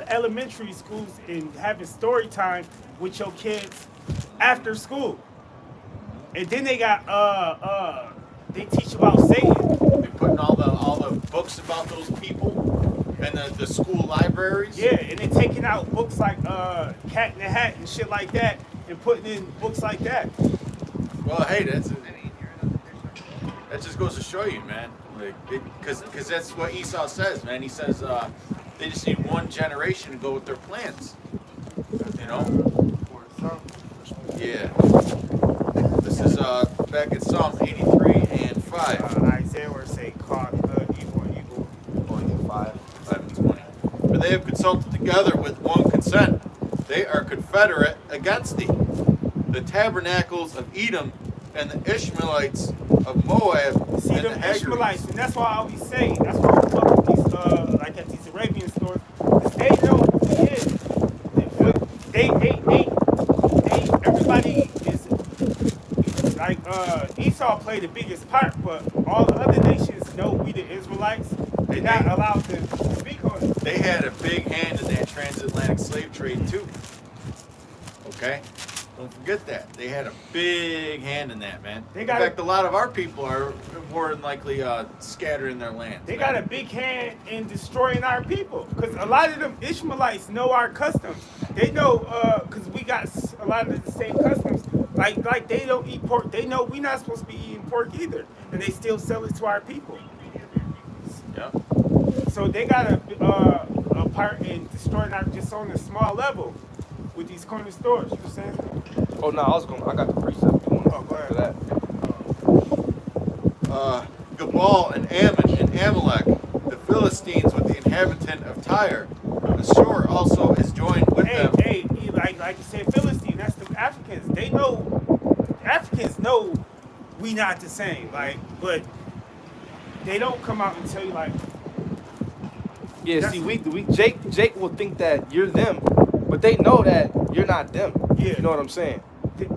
elementary schools and having story time with your kids after school. And then they got they teach about Satan. They're putting all the books about those people and the school libraries. Yeah, and they're taking out books like Cat in the Hat and shit like that and putting in books like that. Well, hey, that just goes to show you, man. Like, because that's what Esau says, man. He says they just need one generation to go with their plans. You know? Yeah. This is back in Psalm 83 and 5. Isaiah where it say caught evil and evil. 5. 5 and 20. For they have consulted together with one consent. They are confederate against thee. The tabernacles of Edom and the Ishmaelites of Moab See and them the Hagarites. Ishmaelites, and that's why I always say, that's why I talk with these like at these Arabian stores, is they know who he is. They everybody is like Esau played the biggest part, but all the other nations know we the Israelites. They're not allowed to speak on it. They had a big hand in that transatlantic slave trade too. Okay? Don't forget that. They had a big hand in that, man. They In got fact, a lot of our people are more than likely scattered in their land. They got a big hand in destroying our people, because a lot of them Ishmaelites know our customs. They know, because we got a lot of the same customs. Like they don't eat pork. They know we're not supposed to be eating pork either, and they still sell it to our people. Yeah. So they got a part in destroying our, just on a small level with these corner stores. You know what I'm saying? Oh no, I got the precept. Oh, go ahead. For that. Gabal and Ammon and Amalek, the Philistines with the inhabitant of Tyre. The shore also is joined with them. Hey, like you said, Philistine, that's the Africans. They know, Africans know we not the same. Like, but they don't come out and tell you like, Yeah, see, Jake will think that you're them, but they know that you're not them. Yeah. You know what I'm saying?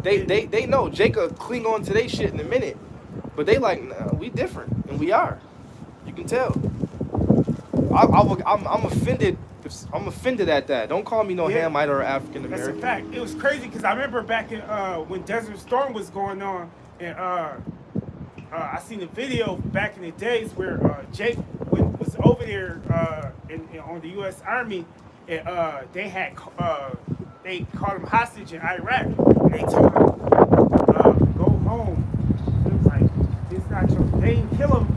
They know. Jake will cling on to their shit in a minute, but they like, nah, we different, and we are. You can tell. I'm offended. I'm offended at that. Don't call me no Yeah. Hamite or African that's a American. fact. It was crazy because I remember back in when Desert Storm was going on, and I seen a video back in the days where Jake was over there on the U.S. Army, and they had they caught him hostage in Iraq, and they told him go home. It was like it's not your. They didn't kill him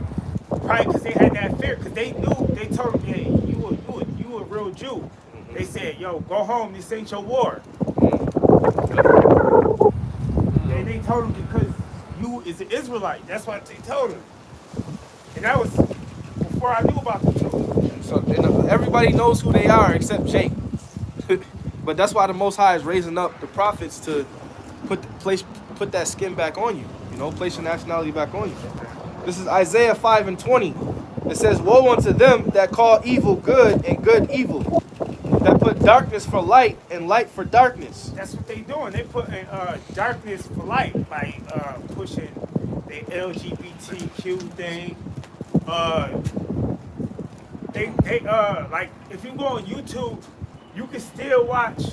probably because they had that fear because they knew. They told him, hey, you a real Jew. Mm-hmm. They said, yo, go home. This ain't your war. And they told him because you is an Israelite. That's what they told him. And that was before I knew about the Jews. So everybody knows who they are except Jake. But that's why the Most High is raising up the prophets to put that skin back on you. You know, place your nationality back on you. This is Isaiah 5 and 20. It says, woe unto them that call evil good and good evil, that put darkness for light and light for darkness. That's what they doing. They putting darkness for light by pushing the LGBTQ thing. They like if you go on YouTube, you can still watch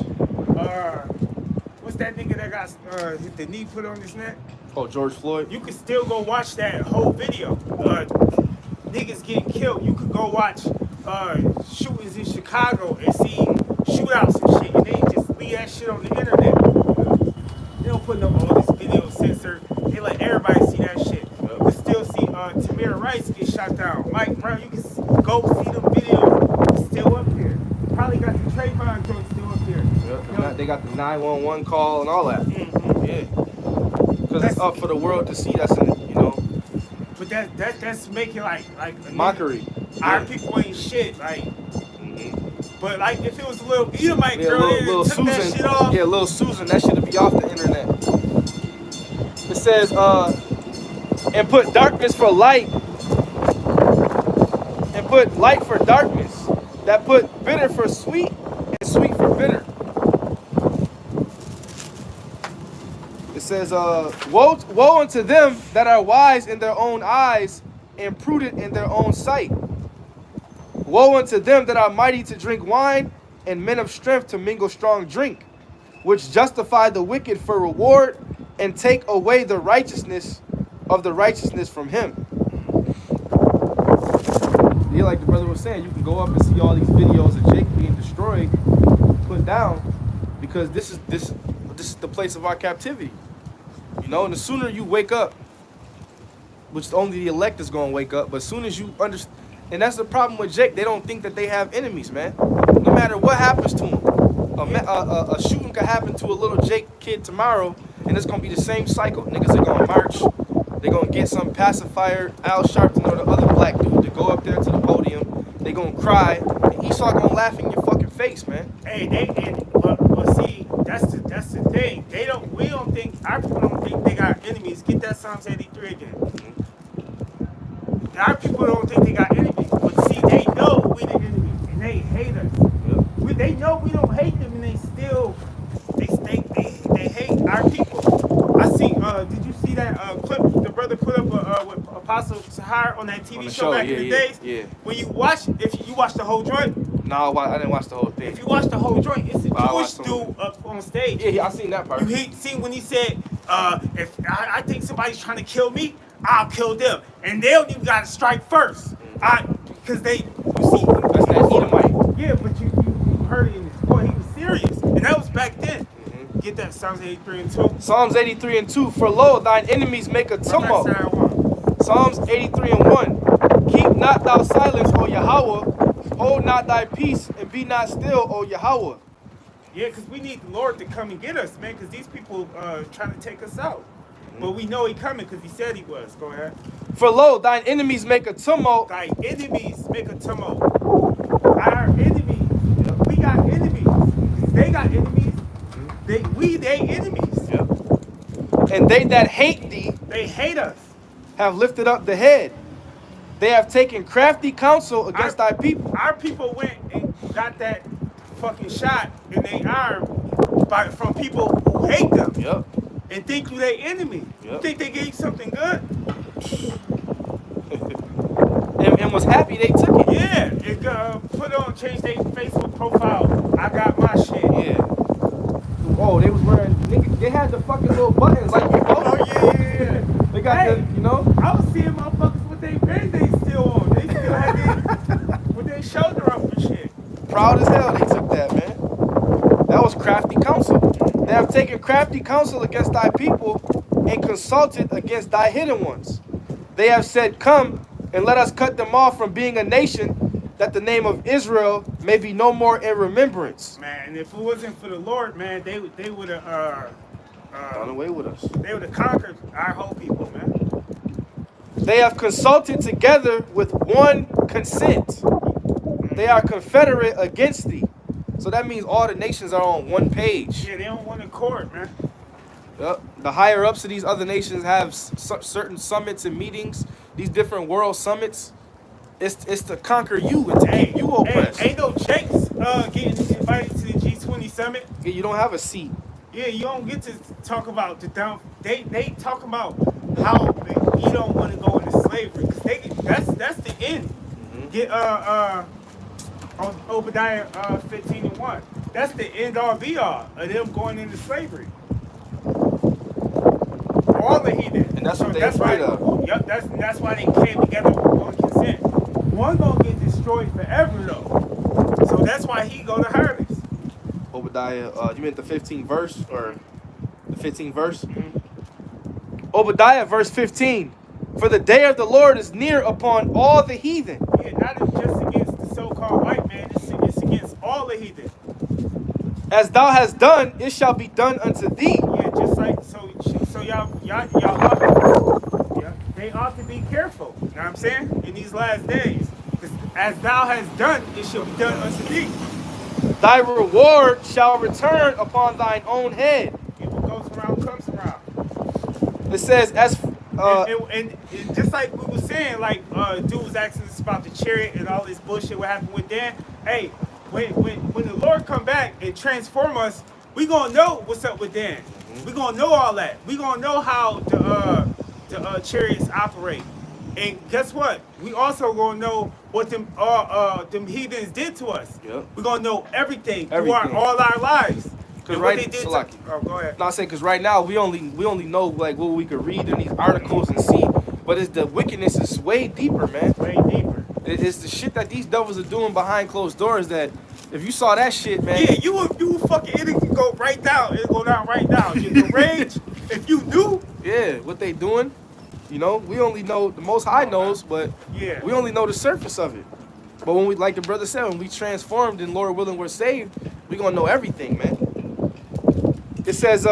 what's that nigga that got the knee put on his neck? Oh, George Floyd. You can still go watch that whole video. Niggas getting killed. You could go watch shootings in Chicago and see shootouts and shit, and they just leave that shit on the internet. They don't put no this video censored. They let everybody see that shit. You can still see Tamir Rice get shot down. Mike Brown, you can go see the video. It's still up there. Probably got the Trayvon joint still up there. Yep, they got the 911 call and all that. Mm-hmm. Yeah. Because it's up for the world to see. That's in it, you know. But that's making like Mockery. Our Yeah. people ain't shit. Like, Mhm. but like if it was a little Edomite Yeah, girl, little they took that Susan. shit off. Yeah, little Susan. That should be off the internet. It says, and put darkness for light, and put light for darkness. That put bitter for sweet, and sweet for bitter. says, woe unto them that are wise in their own eyes and prudent in their own sight. Woe unto them that are mighty to drink wine and men of strength to mingle strong drink, which justify the wicked for reward and take away the righteousness of the righteousness from him. Yeah, like the brother was saying, you can go up and see all these videos of Jake being destroyed, put down, because this is the place of our captivity. You know, and the sooner you wake up, which only the elect is going to wake up, but as soon as you understand, and that's the problem with Jake, they don't think that they have enemies, man. No matter what happens to them, a shooting could happen to a little Jake kid tomorrow, and it's going to be the same cycle. Niggas are going to march. They're going to get some pacifier, Al Sharpton or the other black dude to go up there to the podium. They're going to cry, and Esau going to laugh in your fucking face, man. Hey, but see, that's the thing. We don't think, our people don't think they got enemies. Get that Psalms 83 again. Our people don't think they got enemies, but see, they know we the enemies, and they hate us. Yep. They know we don't hate them, and they still, they hate our people. I see, did you see that clip the brother put up with Apostle Sahar on that TV show back in the days? Yeah. When you watch, if you watch the whole joint? No, I didn't watch the whole thing. If you watch the whole joint, it's a Jewish dude up on stage. Yeah, I seen that part. You see when he said, if I think somebody's trying to kill me, I'll kill them. And they don't even got to strike first. Because you see. That's that Edomite. Yeah, but you heard it in his voice. He was serious. And that was back then. Mm-hmm. Get that Psalms 83 and 2. Psalms 83 and 2. For lo, thine enemies make a tumult. Psalms 83 and 1. Keep not thou silence, O Yahweh. Hold not thy peace and be not still, O Yahweh. Yeah, because we need the Lord to come and get us, man, because these people trying to take us out. But we know he coming because he said he was. Go ahead. For lo, thine enemies make a tumult. Thy enemies make a tumult. Our enemies. Yep. We got enemies. They got enemies. We they enemies. Yep. And they that hate thee. They hate us. Have lifted up the head. They have taken crafty counsel against thy people. Our people went and got that fucking shot in their arm from people who hate them. Yep. And think you their enemy. Yep. You think they gave something good? and was happy they took it. Yeah. It changed their Facebook profile. I got my shit. Yeah. Oh, they was wearing, they had the fucking little buttons like your phone. Oh, yeah. They got the, you know. I was seeing motherfuckers with their band-aids still on. They still had their, with their shoulder up and shit. Proud as hell they took that, man. That was crafty counsel. They have taken crafty counsel against thy people and consulted against thy hidden ones. They have said, come and let us cut them off from being a nation, that the name of Israel may be no more in remembrance. Man, if it wasn't for the Lord, man, they would have gone away with us. They would have conquered our whole people, man. They have consulted together with one consent. They are confederate against thee. So that means all the nations are on one page. Yeah, they don't want to court, man. Yep. The higher ups of these other nations have certain summits and meetings. These different world summits. It's to conquer you and to keep you oppressed. Ain't no Jakes getting invited to the G20 summit. Yeah, you don't have a seat. Yeah, you don't get to talk about the down. They talk about how you don't want to go into slavery because that's the end. Mm-hmm. Get on Obadiah 15 and 1. That's the end all be all of them going into slavery. All the heathen. And that's what they're afraid of. Yep, that's why they came together on consent. One gonna get destroyed forever though. So that's why he go to harvest. Obadiah, you meant the 15th verse or the 15th verse? Mm-hmm. Obadiah verse 15. For the day of the Lord is near upon all the heathen. Yeah, not just against the so-called white man, it's against all the heathen. As thou hast done, it shall be done unto thee. Yeah, just like so y'all they ought to be careful. You know what I'm saying? In these last days. As thou hast done, it shall be done unto thee. Thy reward shall return upon thine own head. And what goes around comes around. It says, as and just like we were saying, like dude was asking us about the chariot and all this bullshit what happened with Dan. Hey, when the Lord come back and transform us, we gonna know what's up with Dan. We gonna know all that. We gonna know how the chariots operate. And guess what? We also gonna know what them heathens did to us. Yep. We gonna know everything through Everything. all our lives. Because And right, what they did Salaki. oh, go ahead. No, I say because right now we only know like what we could read in these articles and see, but it's the wickedness is way deeper, man. Way deeper. It's the shit that these devils are doing behind closed doors that if you saw that shit, man. Yeah, you fucking it can go right down. It'll go down right down. The rage, if you knew. Yeah, what they doing, you know, we only know the Most High knows, but Yeah. we only know the surface of it. But when we, like the brother said, when we transformed and Lord willing we're saved, we gonna know everything, man. It says,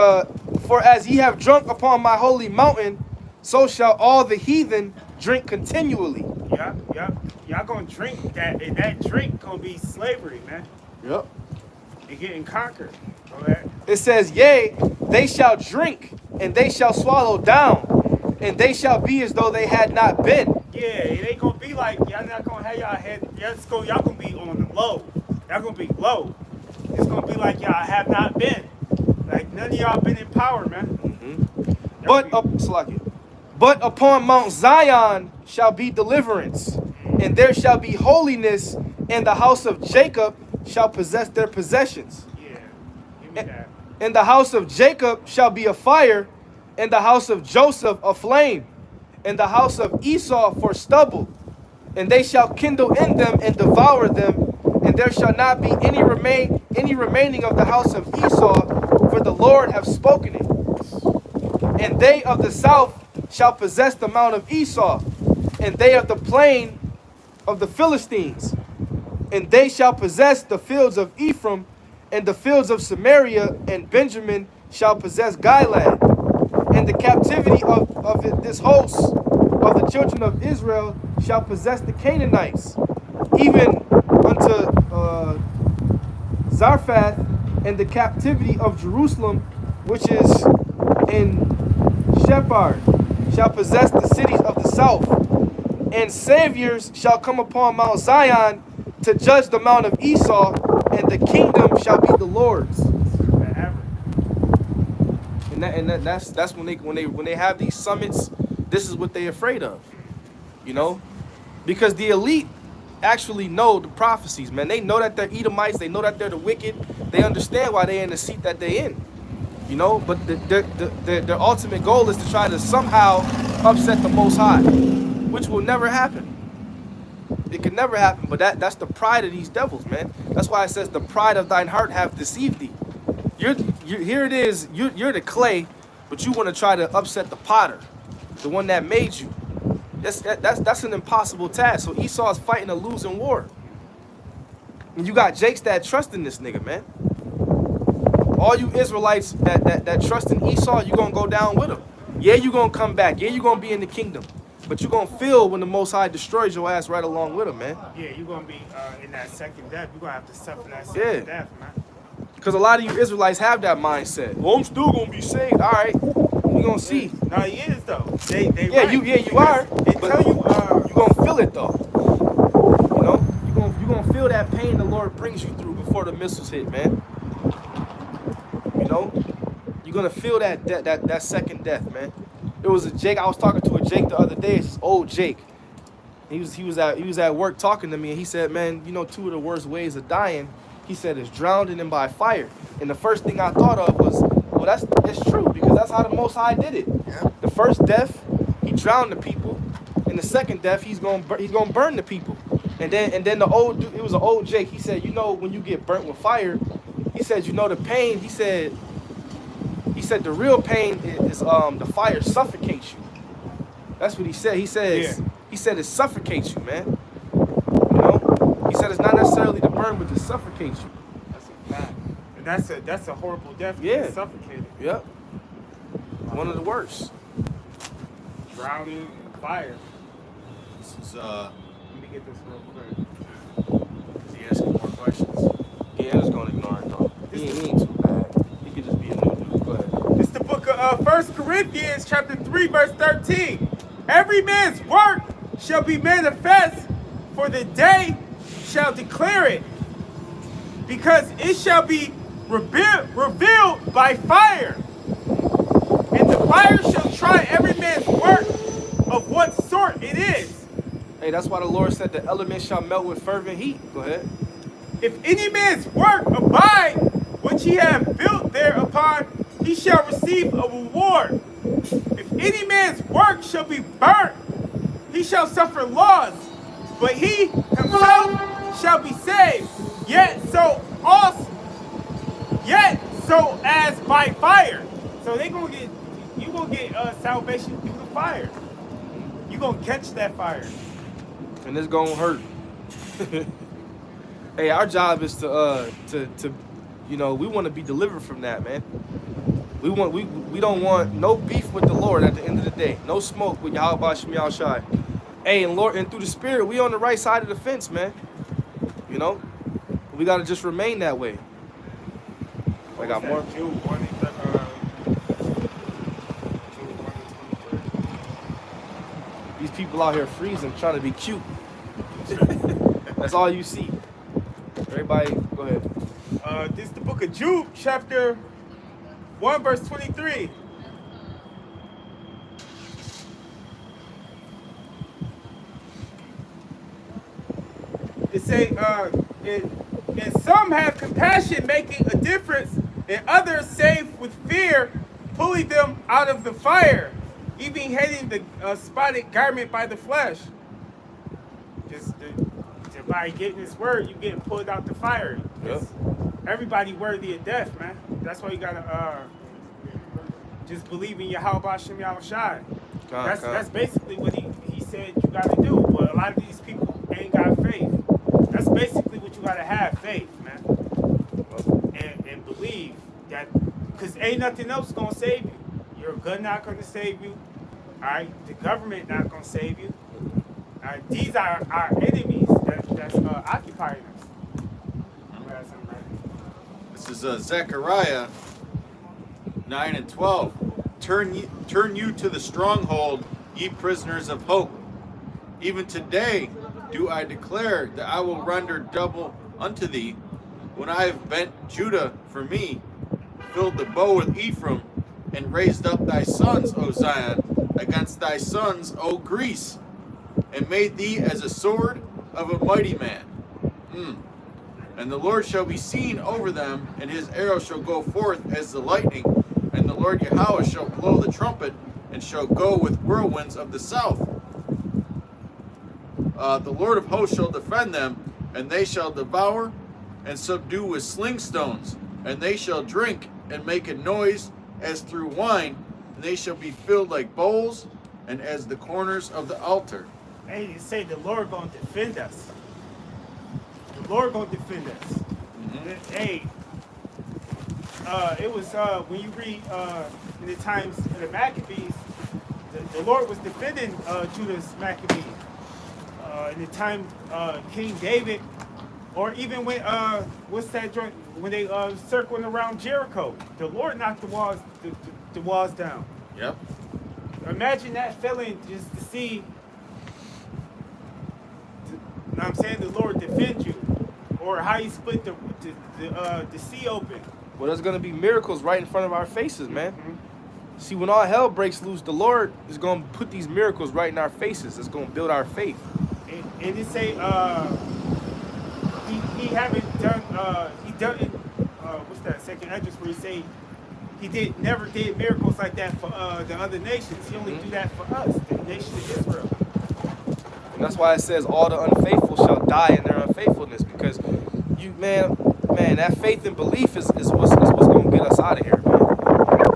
for as ye have drunk upon my holy mountain, so shall all the heathen drink continually. Yeah. Y'all gonna drink that, and that drink gonna be slavery, man. Yep. And getting conquered. Okay? It says, yea, they shall drink, and they shall swallow down, and they shall be as though they had not been. Yeah, it ain't gonna be like y'all not gonna have y'all head. Y'all gonna be on the low. Y'all gonna be low. It's gonna be like y'all have not been. Like none of y'all been in power, man. But upon Mount Zion shall be deliverance, and there shall be holiness, and the house of Jacob shall possess their possessions. Yeah, give me that. And the house of Jacob shall be a fire, and the house of Joseph a flame, and the house of Esau for stubble. And they shall kindle in them and devour them, and there shall not be any remaining of the house of Esau, for the Lord hath spoken it. And they of the south shall possess the mount of Esau, and they of the plain of the Philistines. And they shall possess the fields of Ephraim, and the fields of Samaria, and Benjamin shall possess Gilead. And the captivity of this host of the children of Israel shall possess the Canaanites, even unto Zarephath, and the captivity of Jerusalem, which is in Shephard, shall possess the cities of the south. And saviors shall come upon Mount Zion to judge the mount of Esau, and the kingdom shall be the Lord's. And that's when they have these summits. This is what they're afraid of, you know, because the elite actually know the prophecies, man. They know that they're Edomites. They know that they're the wicked. They understand why they're in the seat that they're in, you know. But their ultimate goal is to try to somehow upset the Most High, which will never happen. It can never happen. But that's the pride of these devils, man. That's why it says the pride of thine heart hath deceived thee. Here it is. You're the clay, but you want to try to upset the potter, the one that made you. That's an impossible task. So Esau's fighting a losing war. And you got Jakes that trust in this nigga, man. All you Israelites that trust in Esau, you gonna go down with him. Yeah, you gonna come back. Yeah, you gonna be in the kingdom. But you gonna feel when the Most High destroys your ass right along with him, man. Yeah, you gonna be in that second death. You gonna have to suffer that second death, man. Because a lot of you Israelites have that mindset. Well, I'm still gonna be saved. All right, we gonna see. No, he is though. They yeah, right. you are. They tell you you gonna feel it though. You know, you gonna feel that pain the Lord brings you through before the missiles hit, man. You know, you're gonna feel that second death, man. There was a Jake. I was talking to a Jake the other day. It's this old Jake. He was at work talking to me, and he said, "Man, you know, two of the worst ways of dying," he said, "is drowning and by fire." And the first thing I thought of was, well, it's true, because that's how the Most High did it. Yeah. The first death, he drowned the people, and the second death, he's gonna burn the people. And then the old dude, it was an old Jake. He said, you know, when you get burnt with fire, he said, you know, the pain. He said the real pain is the fire suffocates you. That's what he said. He says he said it suffocates you, man. You know, he said it's not necessarily the burn, but to suffocate you. That's a fact. And that's a horrible death. Yeah. Suffocated. Yep. One of the worst. Drowning in fire. This is, Let me get this real quick. is he asking more questions? Yeah, I'm just gonna ignore it though. He ain't too bad. He could just be a new dude. Go ahead. It's the book of 1 Corinthians chapter 3, verse 13. Every man's work shall be manifest, for the day shall declare it, because it shall be revealed by fire. fire shall try every man's work of what sort it is. Hey, that's why the Lord said the elements shall melt with fervent heat. Go ahead. If any man's work abide, which he hath built thereupon, he shall receive a reward. If any man's work shall be burnt, he shall suffer loss, but he himself shall be saved, yet so as by fire. So you gonna get salvation through the fire. You gonna catch that fire. And it's gonna hurt. Hey, our job is to you know, we want to be delivered from that, man. We don't want no beef with the Lord at the end of the day. No smoke with Yahweh Shem Yahushai. Hey, and Lord, and through the Spirit, we on the right side of the fence, man. You know, we gotta just remain that way. I got more. Jude 1 and 23. These people out here freezing, trying to be cute. That's all you see. Everybody, go ahead. This is the book of Jude, chapter 1, verse 23. It say, and some have compassion, making a difference, and others save with fear, pulling them out of the fire, even heading the spotted garment by the flesh. Just by getting this word, you getting pulled out the fire. Yep. Everybody worthy of death, man. That's why you gotta just believe in Yahweh Shem Yahushai. That's basically what he said you gotta do. But a lot of these people ain't got faith. That's basically what you gotta have, faith, man. And believe that, because ain't nothing else gonna save you. Your gun not gonna save you. All right, the government not gonna save you. All right, these are our enemies that's occupying us. This is Zechariah 9 and 12. Turn you to the stronghold, ye prisoners of hope. Even today do I declare that I will render double unto thee, when I have bent Judah for me, filled the bow with Ephraim, and raised up thy sons, O Zion, against thy sons, O Greece, and made thee as a sword of a mighty man. And the Lord shall be seen over them, and his arrow shall go forth as the lightning, and the Lord Yahweh shall blow the trumpet, and shall go with whirlwinds of the south. The Lord of hosts shall defend them, and they shall devour and subdue with sling stones, and they shall drink and make a noise as through wine, and they shall be filled like bowls, and as the corners of the altar. Hey, you say the Lord gonna defend us. The Lord gonna defend us. Hey, it was when you read in the times of the Maccabees, the Lord was defending Judah's Maccabees. In the time King David, or even when what's that joint when they circling around Jericho, the Lord knocked the walls down. Yep. Imagine that feeling just to see. You know what I'm saying, the Lord defend you, or how He split the sea open. Well, there's gonna be miracles right in front of our faces, man. See, when all hell breaks loose, the Lord is gonna put these miracles right in our faces. It's gonna build our faith. And it say he haven't done he done it what's that second address where he say he never did miracles like that for the other nations. He only do that for us, the nation of Israel. And that's why it says all the unfaithful shall die in their unfaithfulness, because you man, that faith and belief is what's gonna get us out of here, man.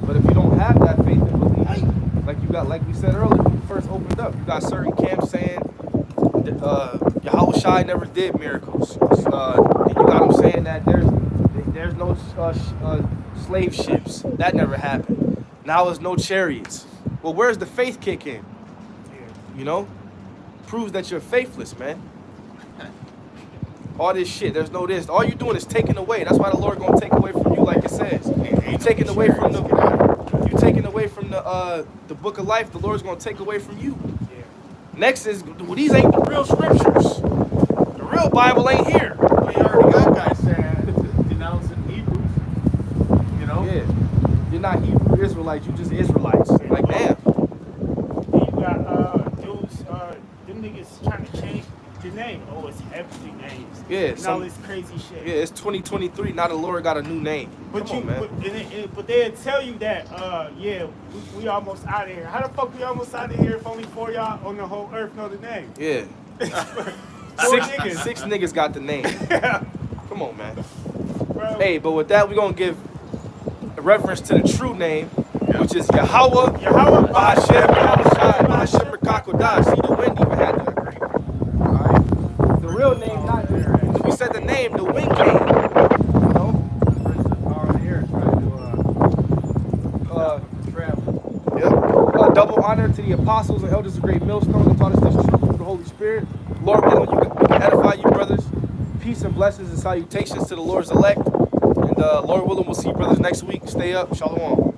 But if you don't have that faith and belief, like you got, like we said earlier, when we first opened up, you got certain camps saying Yahweh Shai never did miracles. You got them saying that there's no slave ships. That never happened. Now there's no chariots. Well, where's the faith kick in? You know? Proves that you're faithless, man. All this shit, there's no this. All you're doing is taking away. That's why the Lord gonna take away from you, like it says. You taking away from the book of life, the Lord's gonna take away from you. Next is, well, these ain't the real scriptures. The real Bible ain't here. Well, you already got guys saying denouncing Hebrews. You know? Yeah. You're not Hebrew Israelites, you just Israelites. Yeah, and all this crazy shit. Yeah, it's 2023. Now the Lord got a new name. But Come on, man. but they'll tell you that, yeah, we almost out of here. How the fuck we almost out of here if only 4 y'all on the whole earth know the name? Yeah. Four niggas. Six niggas got the name. Yeah, Come on, man. bro. Hey, but with that, we're going to give a reference to the true name, which is Yahweh. Yahweh Ba'ashem Yahushai Ba'ashem Rakakodah. See, the wind even had to agree. All right. The real name, not the. We said the name, the wind came. You know? Yep. Double honor to the apostles and elders of Great Millstone that taught us this truth through the Holy Spirit. Lord willing, we can edify you, brothers. Peace and blessings and salutations to the Lord's elect. And Lord willing, we'll see you brothers next week. Stay up. Shalom.